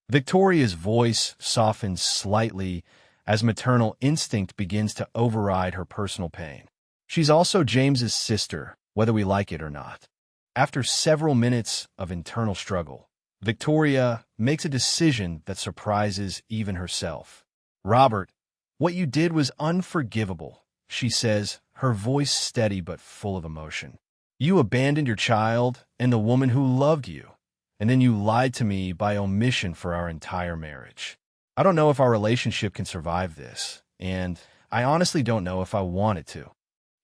Victoria's voice softens slightly as maternal instinct begins to override her personal pain. She's also James's sister, whether we like it or not. After several minutes of internal struggle, Victoria makes a decision that surprises even herself. "Robert, what you did was unforgivable," she says, her voice steady but full of emotion. "You abandoned your child and the woman who loved you, and then you lied to me by omission for our entire marriage. I don't know if our relationship can survive this, and I honestly don't know if I want it to."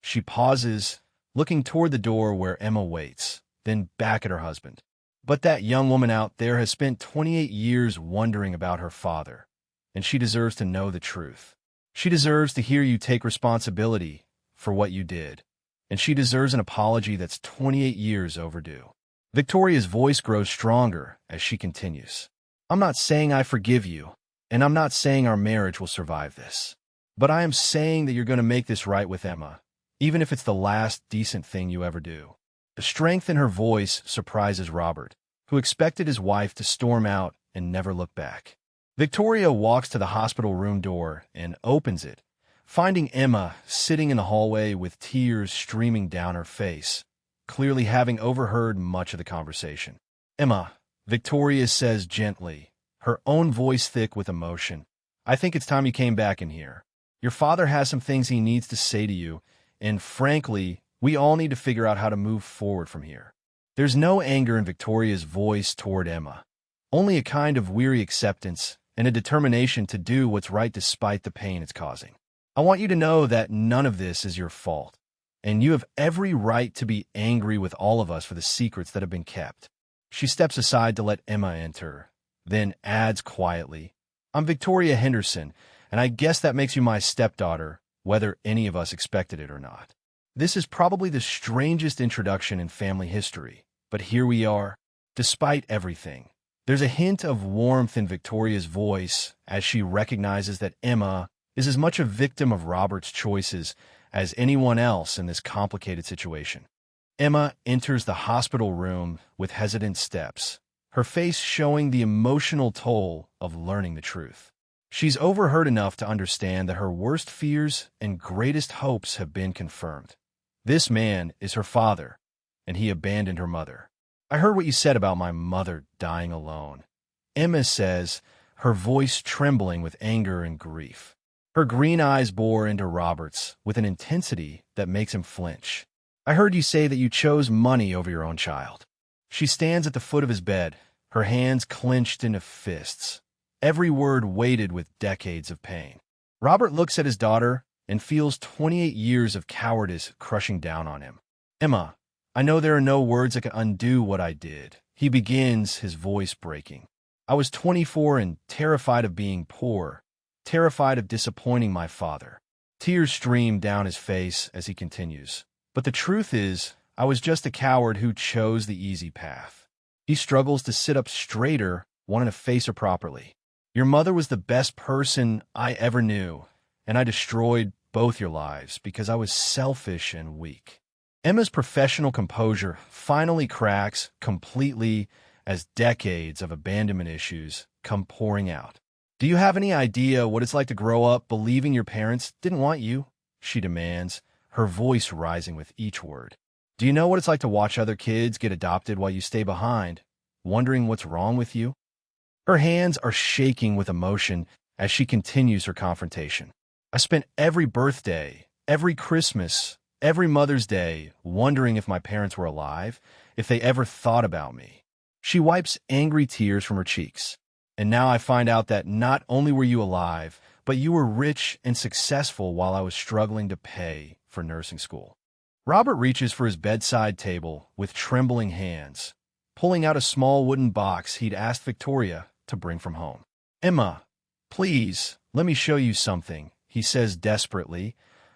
She pauses, looking toward the door where Emma waits, then back at her husband. "But that young woman out there has spent 28 years wondering about her father, and she deserves to know the truth. She deserves to hear you take responsibility for what you did, and she deserves an apology that's 28 years overdue." Victoria's voice grows stronger as she continues. "I'm not saying I forgive you, and I'm not saying our marriage will survive this. But I am saying that you're going to make this right with Emma, even if it's the last decent thing you ever do." The strength in her voice surprises Robert, who expected his wife to storm out and never look back. Victoria walks to the hospital room door and opens it, finding Emma sitting in the hallway with tears streaming down her face, clearly having overheard much of the conversation. "Emma," Victoria says gently, her own voice thick with emotion, "I think it's time you came back in here. Your father has some things he needs to say to you, and frankly, we all need to figure out how to move forward from here." There's no anger in Victoria's voice toward Emma, only a kind of weary acceptance and a determination to do what's right despite the pain it's causing. "I want you to know that none of this is your fault, and you have every right to be angry with all of us for the secrets that have been kept." She steps aside to let Emma enter, then adds quietly, "I'm Victoria Henderson, and I guess that makes you my stepdaughter, whether any of us expected it or not." This is probably the strangest introduction in family history, but here we are, despite everything. There's a hint of warmth in Victoria's voice as she recognizes that Emma is as much a victim of Robert's choices as anyone else in this complicated situation. Emma enters the hospital room with hesitant steps, her face showing the emotional toll of learning the truth. She's overheard enough to understand that her worst fears and greatest hopes have been confirmed. This man is her father, and he abandoned her mother. "I heard what you said about my mother dying alone," Emma says, her voice trembling with anger and grief. Her green eyes bore into Robert's with an intensity that makes him flinch. "I heard you say that you chose money over your own child." She stands at the foot of his bed, her hands clenched into fists, every word weighted with decades of pain. Robert looks at his daughter and feels 28 years of cowardice crushing down on him. "Emma, I know there are no words that can undo what I did," he begins, his voice breaking. "I was 24 and terrified of being poor, terrified of disappointing my father." Tears stream down his face as he continues. "But the truth is, I was just a coward who chose the easy path." He struggles to sit up straighter, wanting to face her properly. "Your mother was the best person I ever knew, and I destroyed both your lives because I was selfish and weak." Emma's professional composure finally cracks completely as decades of abandonment issues come pouring out. "Do you have any idea what it's like to grow up believing your parents didn't want you?" she demands, her voice rising with each word. "Do you know what it's like to watch other kids get adopted while you stay behind, wondering what's wrong with you?" Her hands are shaking with emotion as she continues her confrontation. "I spent every birthday, every Christmas, every Mother's Day wondering if my parents were alive, if they ever thought about me." She wipes angry tears from her cheeks. "And now I find out that not only were you alive, but you were rich and successful while I was struggling to pay for nursing school." Robert reaches for his bedside table with trembling hands, pulling out a small wooden box he'd asked Victoria to bring from home. "Emma, please, let me show you something," he says desperately,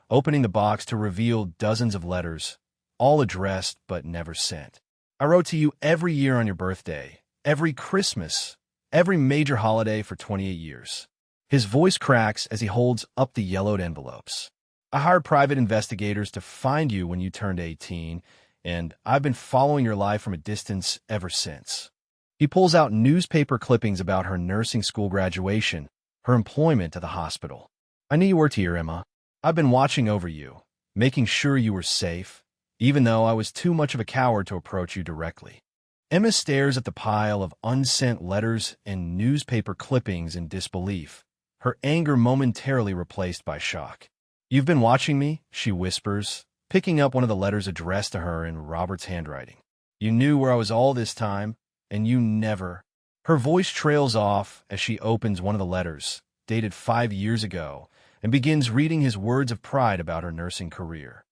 opening the box to reveal dozens of letters, all addressed but never sent. "I wrote to you every year on your birthday, every Christmas, Every major holiday for 28 years. His voice cracks as he holds up the yellowed envelopes. I hired private investigators to find you when you turned 18, and I've been following your life from a distance ever since. He pulls out newspaper clippings about her nursing school graduation, her employment at the hospital. I knew you worked here, Emma. I've been watching over you, making sure you were safe, even though I was too much of a coward to approach you directly. Emma stares at the pile of unsent letters and newspaper clippings in disbelief, her anger momentarily replaced by shock. You've been watching me, she whispers, picking up one of the letters addressed to her in Robert's handwriting. You knew where I was all this time, and you never. Her voice trails off as she opens one of the letters, dated 5 years ago, and begins reading his words of pride about her nursing career.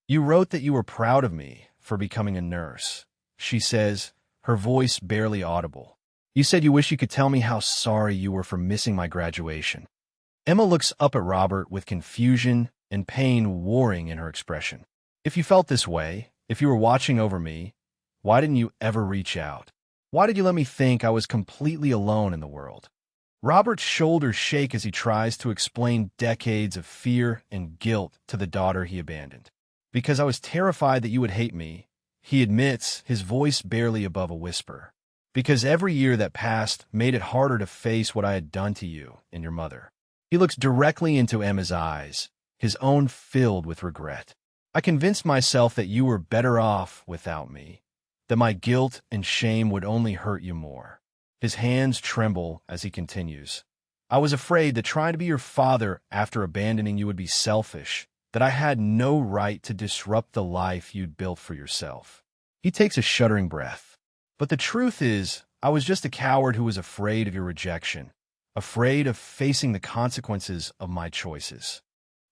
You wrote that you were proud of me for becoming a nurse, she says, her voice barely audible. You said you wish you could tell me how sorry you were for missing my graduation. Emma looks up at Robert with confusion and pain warring in her expression. If you felt this way, if you were watching over me, why didn't you ever reach out? Why did you let me think I was completely alone in the world? Robert's shoulders shake as he tries to explain decades of fear and guilt to the daughter he abandoned. Because I was terrified that you would hate me, he admits, his voice barely above a whisper. Because every year that passed made it harder to face what I had done to you and your mother. He looks directly into Emma's eyes, his own filled with regret. I convinced myself that you were better off without me, that my guilt and shame would only hurt you more. His hands tremble as he continues. I was afraid that trying to be your father after abandoning you would be selfish, that I had no right to disrupt the life you'd built for yourself. He takes a shuddering breath. But the truth is, I was just a coward who was afraid of your rejection, afraid of facing the consequences of my choices.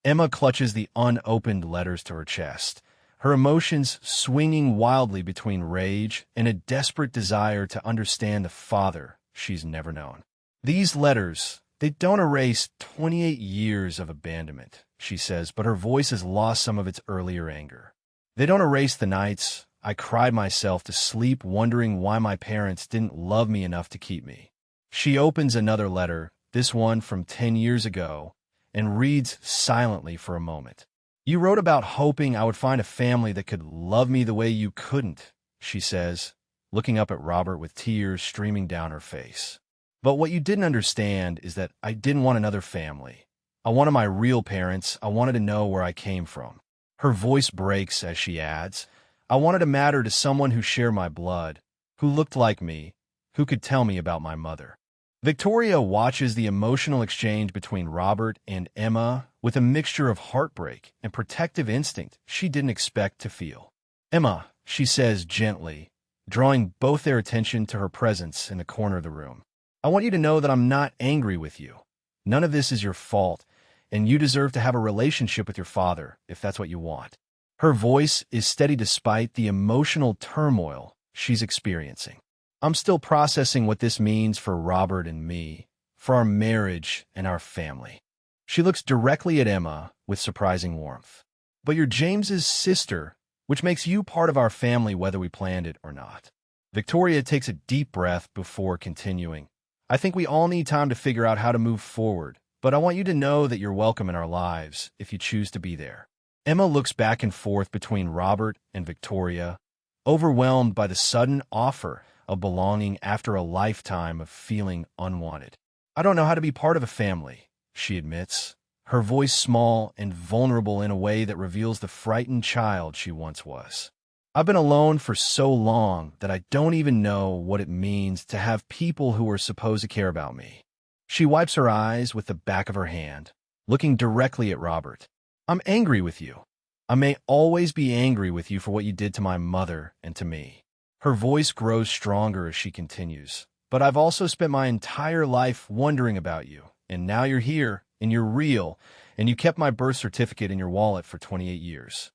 Emma clutches the unopened letters to her chest, her emotions swinging wildly between rage and a desperate desire to understand the father she's never known. These letters, they don't erase 28 years of abandonment, she says, but her voice has lost some of its earlier anger. They don't erase the nights I cried myself to sleep wondering why my parents didn't love me enough to keep me. She opens another letter, this one from 10 years ago, and reads silently for a moment. You wrote about hoping I would find a family that could love me the way you couldn't, she says, looking up at Robert with tears streaming down her face. But what you didn't understand is that I didn't want another family. I wanted my real parents. I wanted to know where I came from. Her voice breaks as she adds, I wanted to matter to someone who shared my blood, who looked like me, who could tell me about my mother. Victoria watches the emotional exchange between Robert and Emma with a mixture of heartbreak and protective instinct she didn't expect to feel. Emma, she says gently, drawing both their attention to her presence in the corner of the room. I want you to know that I'm not angry with you. None of this is your fault, and you deserve to have a relationship with your father if that's what you want. Her voice is steady despite the emotional turmoil she's experiencing. I'm still processing what this means for Robert and me, for our marriage and our family. She looks directly at Emma with surprising warmth. But you're James's sister, which makes you part of our family whether we planned it or not. Victoria takes a deep breath before continuing. I think we all need time to figure out how to move forward, but I want you to know that you're welcome in our lives if you choose to be there. Emma looks back and forth between Robert and Victoria, overwhelmed by the sudden offer of belonging after a lifetime of feeling unwanted. I don't know how to be part of a family, she admits, her voice small and vulnerable in a way that reveals the frightened child she once was. I've been alone for so long that I don't even know what it means to have people who are supposed to care about me. She wipes her eyes with the back of her hand, looking directly at Robert. I'm angry with you. I may always be angry with you for what you did to my mother and to me. Her voice grows stronger as she continues. But I've also spent my entire life wondering about you, and now you're here, and you're real, and you kept my birth certificate in your wallet for 28 years.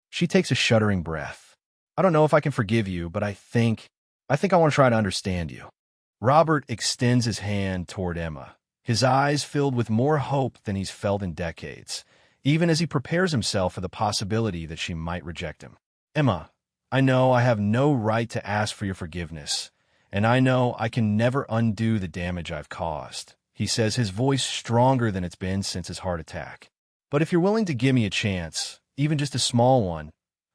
She takes a shuddering breath. I don't know if I can forgive you, but I think I want to try to understand you. Robert extends his hand toward Emma, his eyes filled with more hope than he's felt in decades, even as he prepares himself for the possibility that she might reject him. Emma, I know I have no right to ask for your forgiveness, and I know I can never undo the damage I've caused," he says, his voice stronger than it's been since his heart attack. "But if you're willing to give me a chance, even just a small one,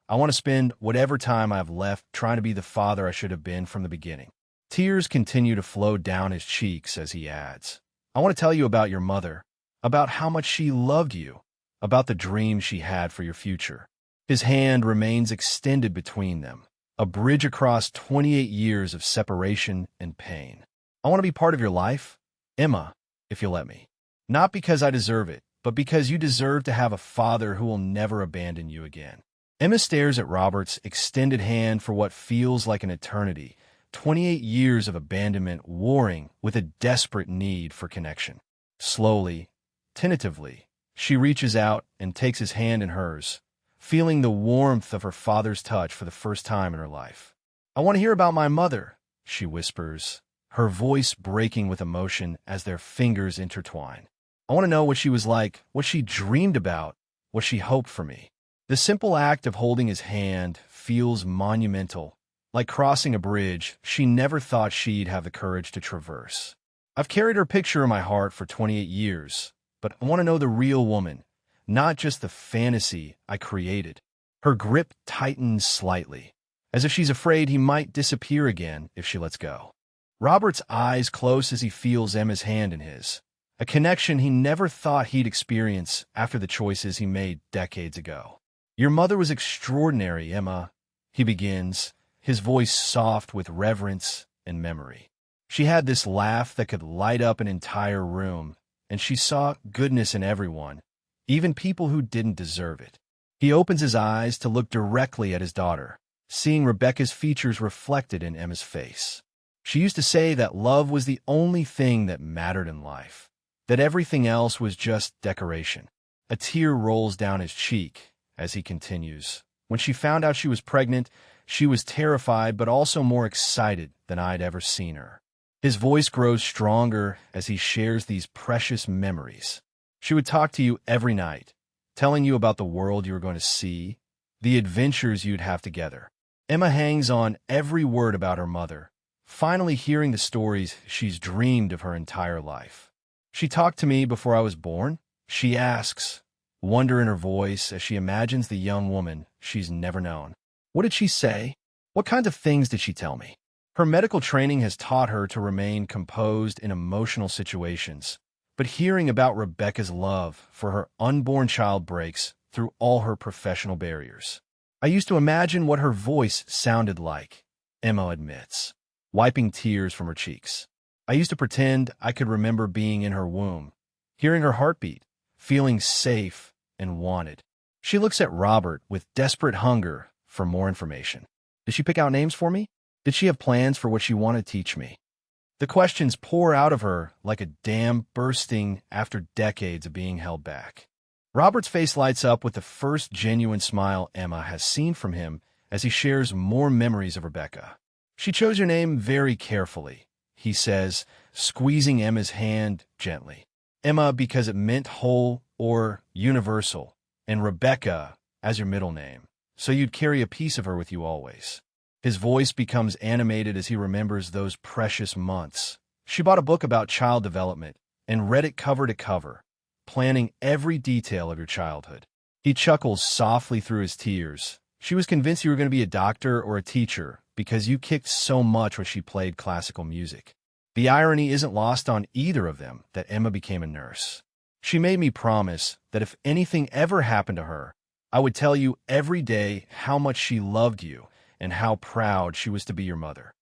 I want to spend whatever time I have left trying to be the father I should have been from the beginning." Tears continue to flow down his cheeks as he adds, "I want to tell you about your mother, about how much she loved you, about the dreams she had for your future." His hand remains extended between them, a bridge across 28 years of separation and pain. "I want to be part of your life, Emma, if you'll let me. Not because I deserve it, but because you deserve to have a father who will never abandon you again." Emma stares at Robert's extended hand for what feels like an eternity, 28 years of abandonment warring with a desperate need for connection. Slowly, tentatively, she reaches out and takes his hand in hers, feeling the warmth of her father's touch for the first time in her life. "I want to hear about my mother," she whispers, her voice breaking with emotion as their fingers intertwine. "I want to know what she was like, what she dreamed about, what she hoped for me." The simple act of holding his hand feels monumental, like crossing a bridge she never thought she'd have the courage to traverse. "I've carried her picture in my heart for 28 years, but I want to know the real woman, not just the fantasy I created." Her grip tightens slightly, as if she's afraid he might disappear again if she lets go. Robert's eyes close as he feels Emma's hand in his, a connection he never thought he'd experience after the choices he made decades ago. "Your mother was extraordinary, Emma," he begins, his voice soft with reverence and memory. "She had this laugh that could light up an entire room, and she saw goodness in everyone, even people who didn't deserve it." He opens his eyes to look directly at his daughter, seeing Rebecca's features reflected in Emma's face. She used to say that love was the only thing that mattered in life, that everything else was just decoration. A tear rolls down his cheek as he continues. "When she found out she was pregnant, she was terrified but also more excited than I'd ever seen her." His voice grows stronger as he shares these precious memories. "She would talk to you every night, telling you about the world you were going to see, the adventures you'd have together." Emma hangs on every word about her mother, finally hearing the stories she's dreamed of her entire life. "She talked to me before I was born?" she asks, wonder in her voice as she imagines the young woman she's never known. "What did she say? What kinds of things did she tell me?" Her medical training has taught her to remain composed in emotional situations, but hearing about Rebecca's love for her unborn child breaks through all her professional barriers. "I used to imagine what her voice sounded like," Emma admits, wiping tears from her cheeks. "I used to pretend I could remember being in her womb, hearing her heartbeat, feeling safe and wanted." She looks at Robert with desperate hunger for more information. "Did she pick out names for me? Did she have plans for what she wanted to teach me?" The questions pour out of her like a dam bursting after decades of being held back. Robert's face lights up with the first genuine smile Emma has seen from him as he shares more memories of Rebecca. "She chose your name very carefully," he says, squeezing Emma's hand gently. "Emma because it meant whole or universal, and Rebecca as your middle name, so you'd carry a piece of her with you always." His voice becomes animated as he remembers those precious months. "She bought a book about child development and read it cover to cover, planning every detail of your childhood." He chuckles softly through his tears. "She was convinced you were going to be a doctor or a teacher because you kicked so much when she played classical music." The irony isn't lost on either of them that Emma became a nurse. "She made me promise that if anything ever happened to her, I would tell you every day how much she loved you and how proud she was to be your mother."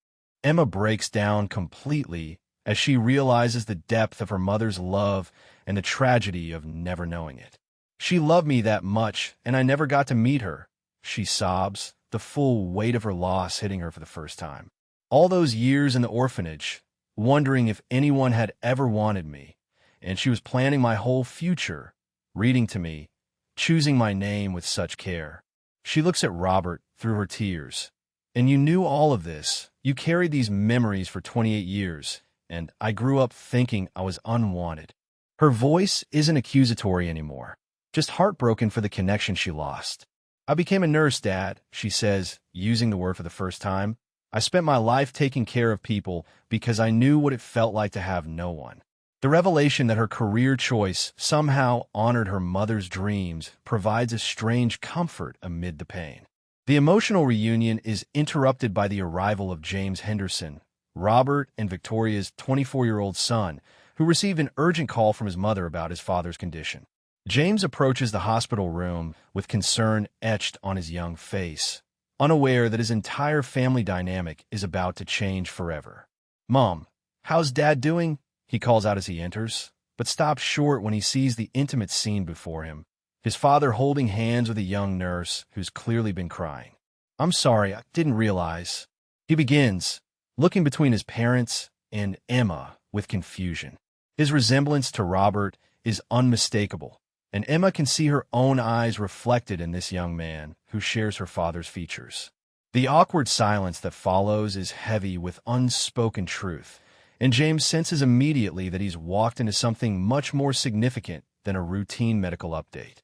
Emma breaks down completely as she realizes the depth of her mother's love and the tragedy of never knowing it. "She loved me that much, and I never got to meet her," she sobs, the full weight of her loss hitting her for the first time. "All those years in the orphanage, wondering if anyone had ever wanted me, and she was planning my whole future, reading to me, choosing my name with such care." She looks at Robert through her tears. "And you knew all of this. You carried these memories for 28 years, and I grew up thinking I was unwanted." Her voice isn't accusatory anymore, just heartbroken for the connection she lost. "I became a nurse, Dad," she says, using the word for the first time, I spent my life taking care of people because I knew what it felt like to have no one. The revelation that her career choice somehow honored her mother's dreams provides a strange comfort amid the pain. The emotional reunion is interrupted by the arrival of James Henderson, Robert and Victoria's 24-year-old son, who received an urgent call from his mother about his father's condition. James approaches the hospital room with concern etched on his young face, unaware that his entire family dynamic is about to change forever. "Mom, how's Dad doing?" he calls out as he enters, but stops short when he sees the intimate scene before him, his father holding hands with a young nurse who's clearly been crying. "I'm sorry, I didn't realize." He begins, looking between his parents and Emma with confusion. His resemblance to Robert is unmistakable, and Emma can see her own eyes reflected in this young man who shares her father's features. The awkward silence that follows is heavy with unspoken truth, and James senses immediately that he's walked into something much more significant than a routine medical update.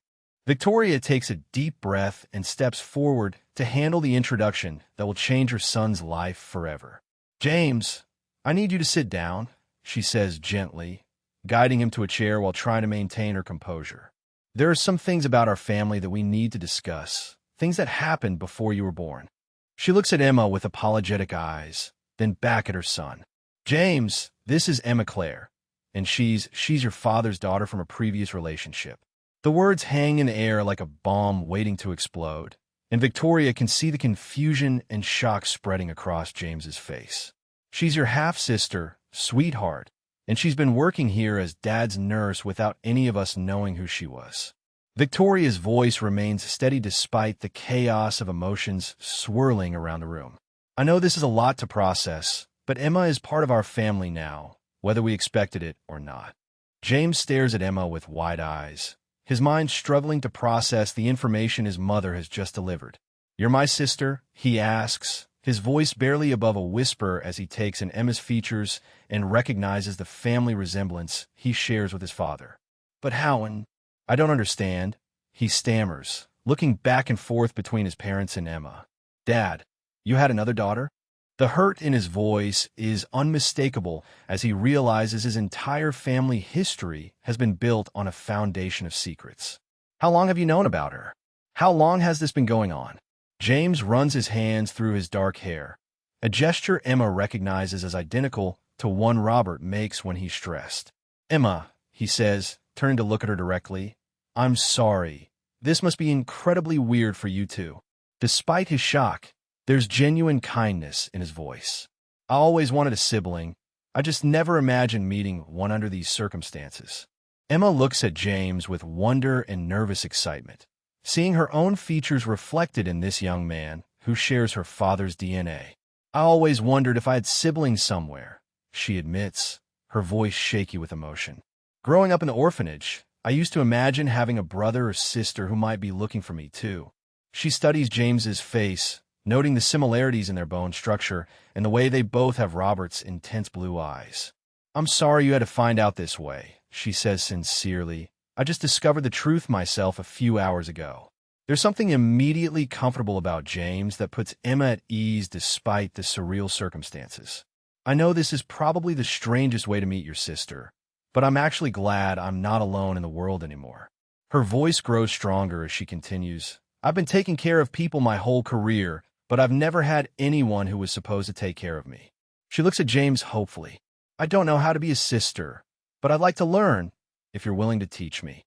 Victoria takes a deep breath and steps forward to handle the introduction that will change her son's life forever. "James, I need you to sit down," she says gently, guiding him to a chair while trying to maintain her composure. "There are some things about our family that we need to discuss, things that happened before you were born." She looks at Emma with apologetic eyes, then back at her son. "James, this is Emma Claire, and she's your father's daughter from a previous relationship." The words hang in the air like a bomb waiting to explode, and Victoria can see the confusion and shock spreading across James's face. "She's your half-sister, sweetheart, and she's been working here as Dad's nurse without any of us knowing who she was." Victoria's voice remains steady despite the chaos of emotions swirling around the room. "I know this is a lot to process, but Emma is part of our family now, whether we expected it or not." James stares at Emma with wide eyes, his mind struggling to process the information his mother has just delivered. "You're my sister?" he asks, his voice barely above a whisper as he takes in Emma's features and recognizes the family resemblance he shares with his father. "But how and—" "I don't understand," he stammers, looking back and forth between his parents and Emma. "Dad, you had another daughter?" The hurt in his voice is unmistakable as he realizes his entire family history has been built on a foundation of secrets. "How long have you known about her? How long has this been going on?" James runs his hands through his dark hair, a gesture Emma recognizes as identical to one Robert makes when he's stressed. "Emma," he says, turning to look at her directly, "I'm sorry. This must be incredibly weird for you too." Despite his shock, there's genuine kindness in his voice. "I always wanted a sibling. I just never imagined meeting one under these circumstances." Emma looks at James with wonder and nervous excitement, seeing her own features reflected in this young man who shares her father's DNA. "I always wondered if I had siblings somewhere," she admits, her voice shaky with emotion. "Growing up in the orphanage, I used to imagine having a brother or sister who might be looking for me too." She studies James's face, noting the similarities in their bone structure and the way they both have Robert's intense blue eyes. "I'm sorry you had to find out this way," she says sincerely. "I just discovered the truth myself a few hours ago." There's something immediately comfortable about James that puts Emma at ease despite the surreal circumstances. "I know this is probably the strangest way to meet your sister, but I'm actually glad I'm not alone in the world anymore." Her voice grows stronger as she continues. "I've been taking care of people my whole career, but I've never had anyone who was supposed to take care of me." She looks at James hopefully. "I don't know how to be a sister, but I'd like to learn, if you're willing to teach me."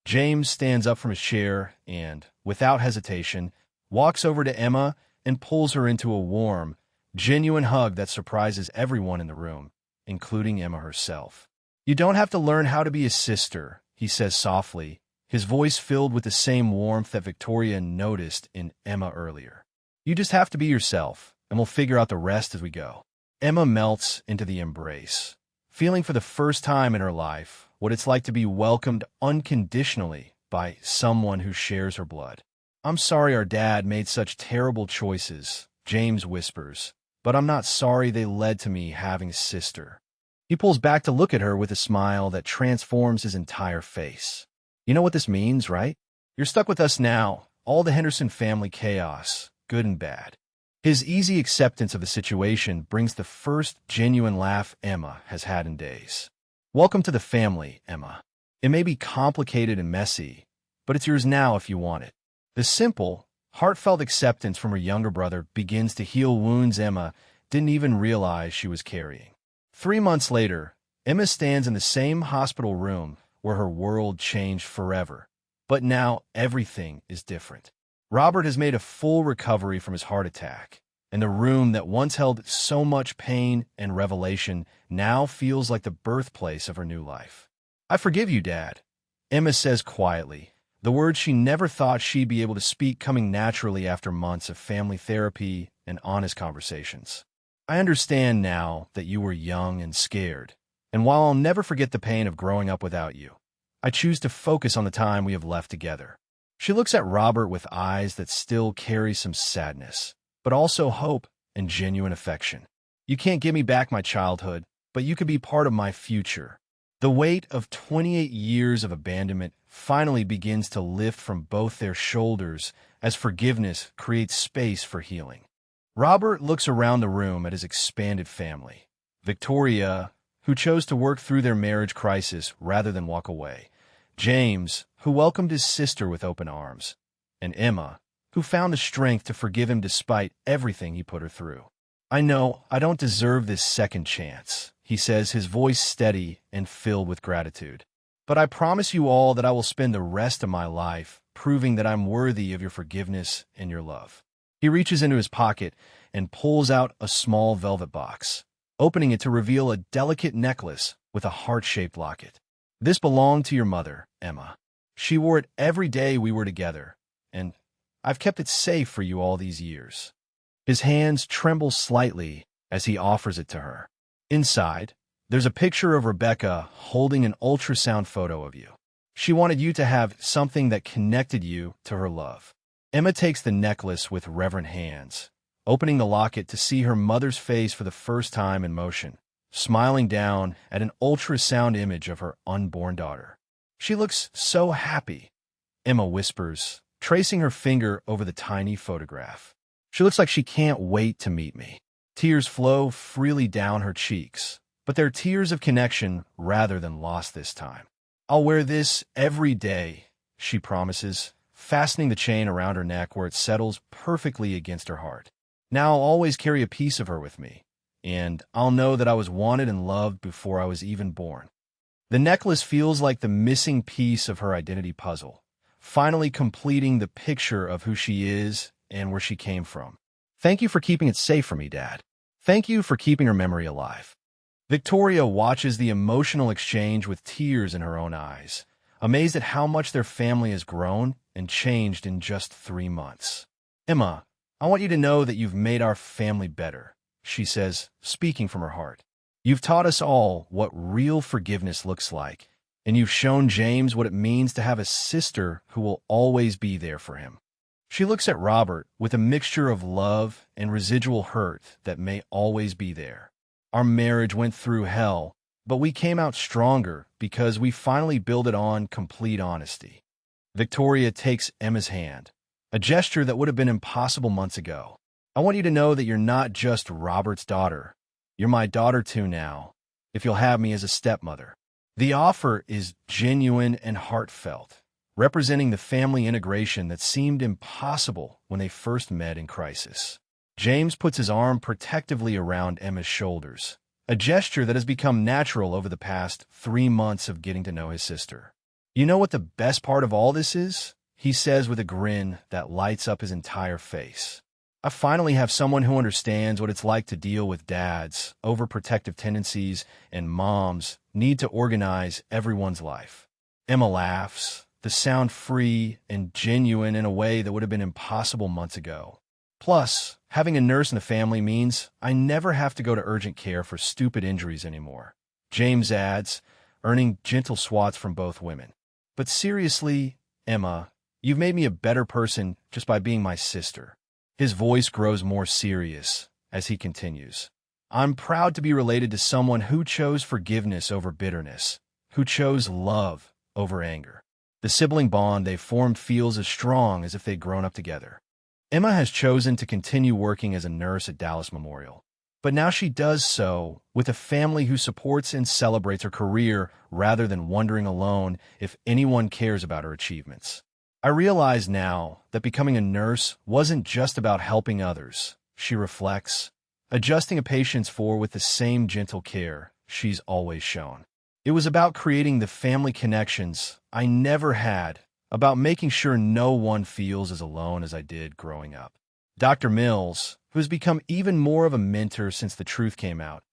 James stands up from his chair and, without hesitation, walks over to Emma and pulls her into a warm, genuine hug that surprises everyone in the room, including Emma herself. "You don't have to learn how to be a sister," he says softly, his voice filled with the same warmth that Victoria noticed in Emma earlier. "You just have to be yourself, and we'll figure out the rest as we go." Emma melts into the embrace, feeling for the first time in her life what it's like to be welcomed unconditionally by someone who shares her blood. "I'm sorry our dad made such terrible choices," James whispers, "but I'm not sorry they led to me having a sister." He pulls back to look at her with a smile that transforms his entire face. "You know what this means, right? You're stuck with us now, all the Henderson family chaos, good and bad. His easy acceptance of the situation brings the first genuine laugh Emma has had in days. Welcome to the family, Emma. It may be complicated and messy, but it's yours now if you want it. The simple, heartfelt acceptance from her younger brother begins to heal wounds Emma didn't even realize she was carrying. 3 months later, Emma stands in the same hospital room where her world changed forever. But now everything is different. Robert has made a full recovery from his heart attack, and the room that once held so much pain and revelation now feels like the birthplace of her new life. "I forgive you, Dad," Emma says quietly, the words she never thought she'd be able to speak coming naturally after months of family therapy and honest conversations. "I understand now that you were young and scared, and while I'll never forget the pain of growing up without you, I choose to focus on the time we have left together." She looks at Robert with eyes that still carry some sadness, but also hope and genuine affection. "You can't give me back my childhood, but you could be part of my future." The weight of 28 years of abandonment finally begins to lift from both their shoulders as forgiveness creates space for healing. Robert looks around the room at his expanded family. Victoria, who chose to work through their marriage crisis rather than walk away. James, who welcomed his sister with open arms. And Emma, who found the strength to forgive him despite everything he put her through. "I know I don't deserve this second chance," he says, his voice steady and filled with gratitude. "But I promise you all that I will spend the rest of my life proving that I'm worthy of your forgiveness and your love." He reaches into his pocket and pulls out a small velvet box, opening it to reveal a delicate necklace with a heart-shaped locket. "This belonged to your mother, Emma. She wore it every day we were together, and I've kept it safe for you all these years." His hands tremble slightly as he offers it to her. Inside, there's a picture of Rebecca holding an ultrasound photo of you. She wanted you to have something that connected you to her love. Emma takes the necklace with reverent hands, opening the locket to see her mother's face for the first time in motion, smiling down at an ultrasound image of her unborn daughter. "She looks so happy," Emma whispers, tracing her finger over the tiny photograph. "She looks like she can't wait to meet me." Tears flow freely down her cheeks, but they're tears of connection rather than loss this time. "I'll wear this every day," she promises, fastening the chain around her neck where it settles perfectly against her heart. "Now I'll always carry a piece of her with me, and I'll know that I was wanted and loved before I was even born." The necklace feels like the missing piece of her identity puzzle, finally completing the picture of who she is and where she came from. "Thank you for keeping it safe for me, Dad. Thank you for keeping her memory alive." Victoria watches the emotional exchange with tears in her own eyes, amazed at how much their family has grown and changed in just 3 months. "Emma, I want you to know that you've made our family better," she says, speaking from her heart. "You've taught us all what real forgiveness looks like, and you've shown James what it means to have a sister who will always be there for him." She looks at Robert with a mixture of love and residual hurt that may always be there. "Our marriage went through hell, but we came out stronger because we finally built it on complete honesty." Victoria takes Emma's hand, a gesture that would have been impossible months ago. "I want you to know that you're not just Robert's daughter. You're my daughter too now, if you'll have me as a stepmother." The offer is genuine and heartfelt, representing the family integration that seemed impossible when they first met in crisis. James puts his arm protectively around Emma's shoulders, a gesture that has become natural over the past 3 months of getting to know his sister. "You know what the best part of all this is?" he says with a grin that lights up his entire face. "I finally have someone who understands what it's like to deal with dad's overprotective tendencies and mom's need to organize everyone's life." Emma laughs, the sound free and genuine in a way that would have been impossible months ago. "Plus, having a nurse in the family means I never have to go to urgent care for stupid injuries anymore," James adds, earning gentle swats from both women. "But seriously, Emma, you've made me a better person just by being my sister." His voice grows more serious as he continues. "I'm proud to be related to someone who chose forgiveness over bitterness, who chose love over anger." The sibling bond they formed feels as strong as if they'd grown up together. Emma has chosen to continue working as a nurse at Dallas Memorial. But now she does so with a family who supports and celebrates her career rather than wondering alone if anyone cares about her achievements. I realize now that becoming a nurse wasn't just about helping others, she reflects, adjusting a patient's floor with the same gentle care she's always shown. It was about creating the family connections I never had, about making sure no one feels as alone as I did growing up. Dr. Mills, who has become even more of a mentor since the truth came out,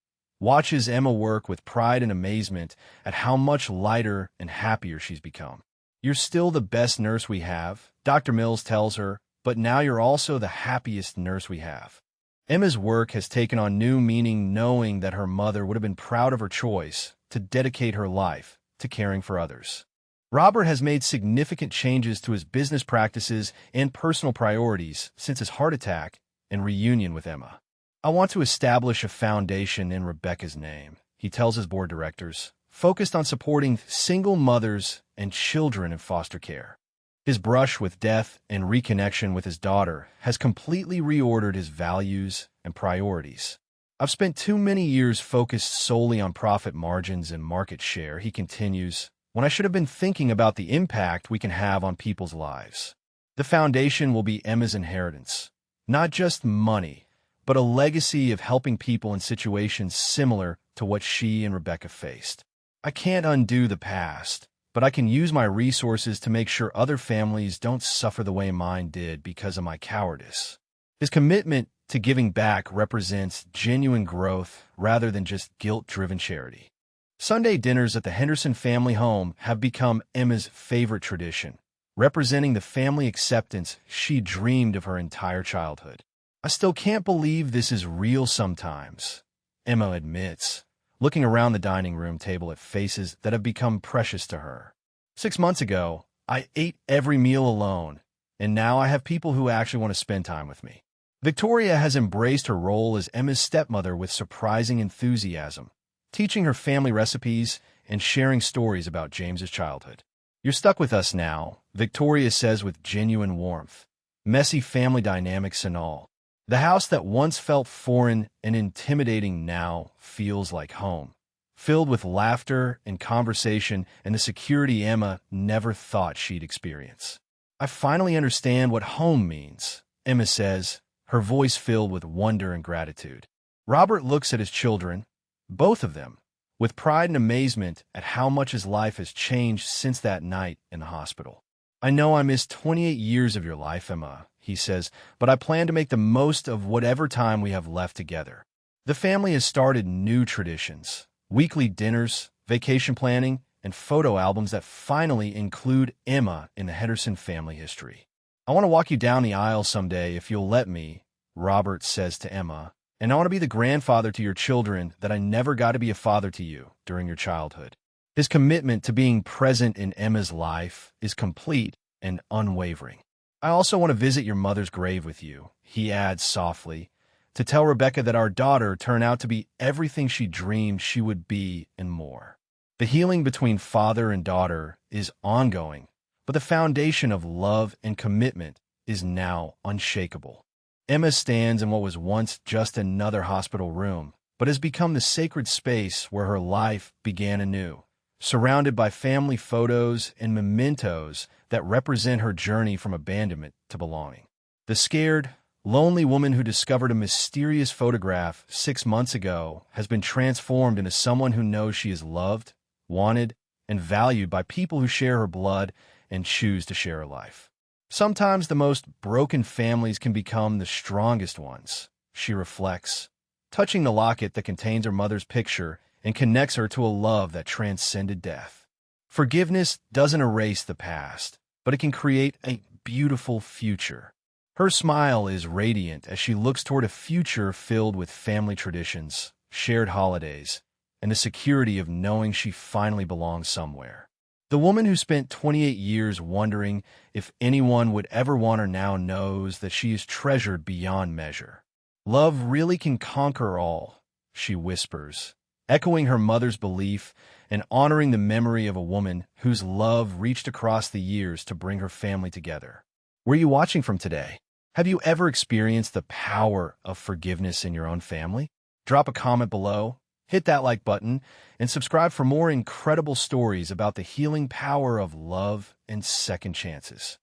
watches Emma work with pride and amazement at how much lighter and happier she's become. "You're still the best nurse we have," Dr. Mills tells her, "but now you're also the happiest nurse we have." Emma's work has taken on new meaning, knowing that her mother would have been proud of her choice to dedicate her life to caring for others. Robert has made significant changes to his business practices and personal priorities since his heart attack and reunion with Emma. "I want to establish a foundation in Rebecca's name," he tells his board directors, focused on supporting single mothers and children in foster care. His brush with death and reconnection with his daughter has completely reordered his values and priorities. "I've spent too many years focused solely on profit margins and market share," he continues, "when I should have been thinking about the impact we can have on people's lives. The foundation will be Emma's inheritance, not just money, but a legacy of helping people in situations similar to what she and Rebecca faced. I can't undo the past, but I can use my resources to make sure other families don't suffer the way mine did because of my cowardice." His commitment to giving back represents genuine growth rather than just guilt-driven charity. Sunday dinners at the Henderson family home have become Emma's favorite tradition, representing the family acceptance she dreamed of her entire childhood. "I still can't believe this is real sometimes," Emma admits, looking around the dining room table at faces that have become precious to her. "6 months ago, I ate every meal alone, and now I have people who actually want to spend time with me." Victoria has embraced her role as Emma's stepmother with surprising enthusiasm, teaching her family recipes and sharing stories about James's childhood. "You're stuck with us now," Victoria says with genuine warmth, messy family dynamics and all. The house that once felt foreign and intimidating now feels like home, filled with laughter and conversation and the security Emma never thought she'd experience. "I finally understand what home means," Emma says, her voice filled with wonder and gratitude. Robert looks at his children, both of them, with pride and amazement at how much his life has changed since that night in the hospital. "I know I missed 28 years of your life, Emma," he says, "but I plan to make the most of whatever time we have left together." The family has started new traditions, weekly dinners, vacation planning, and photo albums that finally include Emma in the Henderson family history. "I want to walk you down the aisle someday if you'll let me," Robert says to Emma, "and I want to be the grandfather to your children that I never got to be a father to you during your childhood." His commitment to being present in Emma's life is complete and unwavering. "I also want to visit your mother's grave with you," he adds softly, "to tell Rebecca that our daughter turned out to be everything she dreamed she would be and more." The healing between father and daughter is ongoing, but the foundation of love and commitment is now unshakable. Emma stands in what was once just another hospital room, but has become the sacred space where her life began anew, surrounded by family photos and mementos that represent her journey from abandonment to belonging. The scared, lonely woman who discovered a mysterious photograph 6 months ago has been transformed into someone who knows she is loved, wanted, and valued by people who share her blood and choose to share her life. "Sometimes the most broken families can become the strongest ones," she reflects, touching the locket that contains her mother's picture and connects her to a love that transcended death. Forgiveness doesn't erase the past, but it can create a beautiful future. Her smile is radiant as she looks toward a future filled with family traditions, shared holidays, and the security of knowing she finally belongs somewhere. The woman who spent 28 years wondering if anyone would ever want her now knows that she is treasured beyond measure. "Love really can conquer all," she whispers, echoing her mother's belief and honoring the memory of a woman whose love reached across the years to bring her family together. "Where are you watching from today?" Have you ever experienced the power of forgiveness in your own family? Drop a comment below, hit that like button, and subscribe for more incredible stories about the healing power of love and second chances.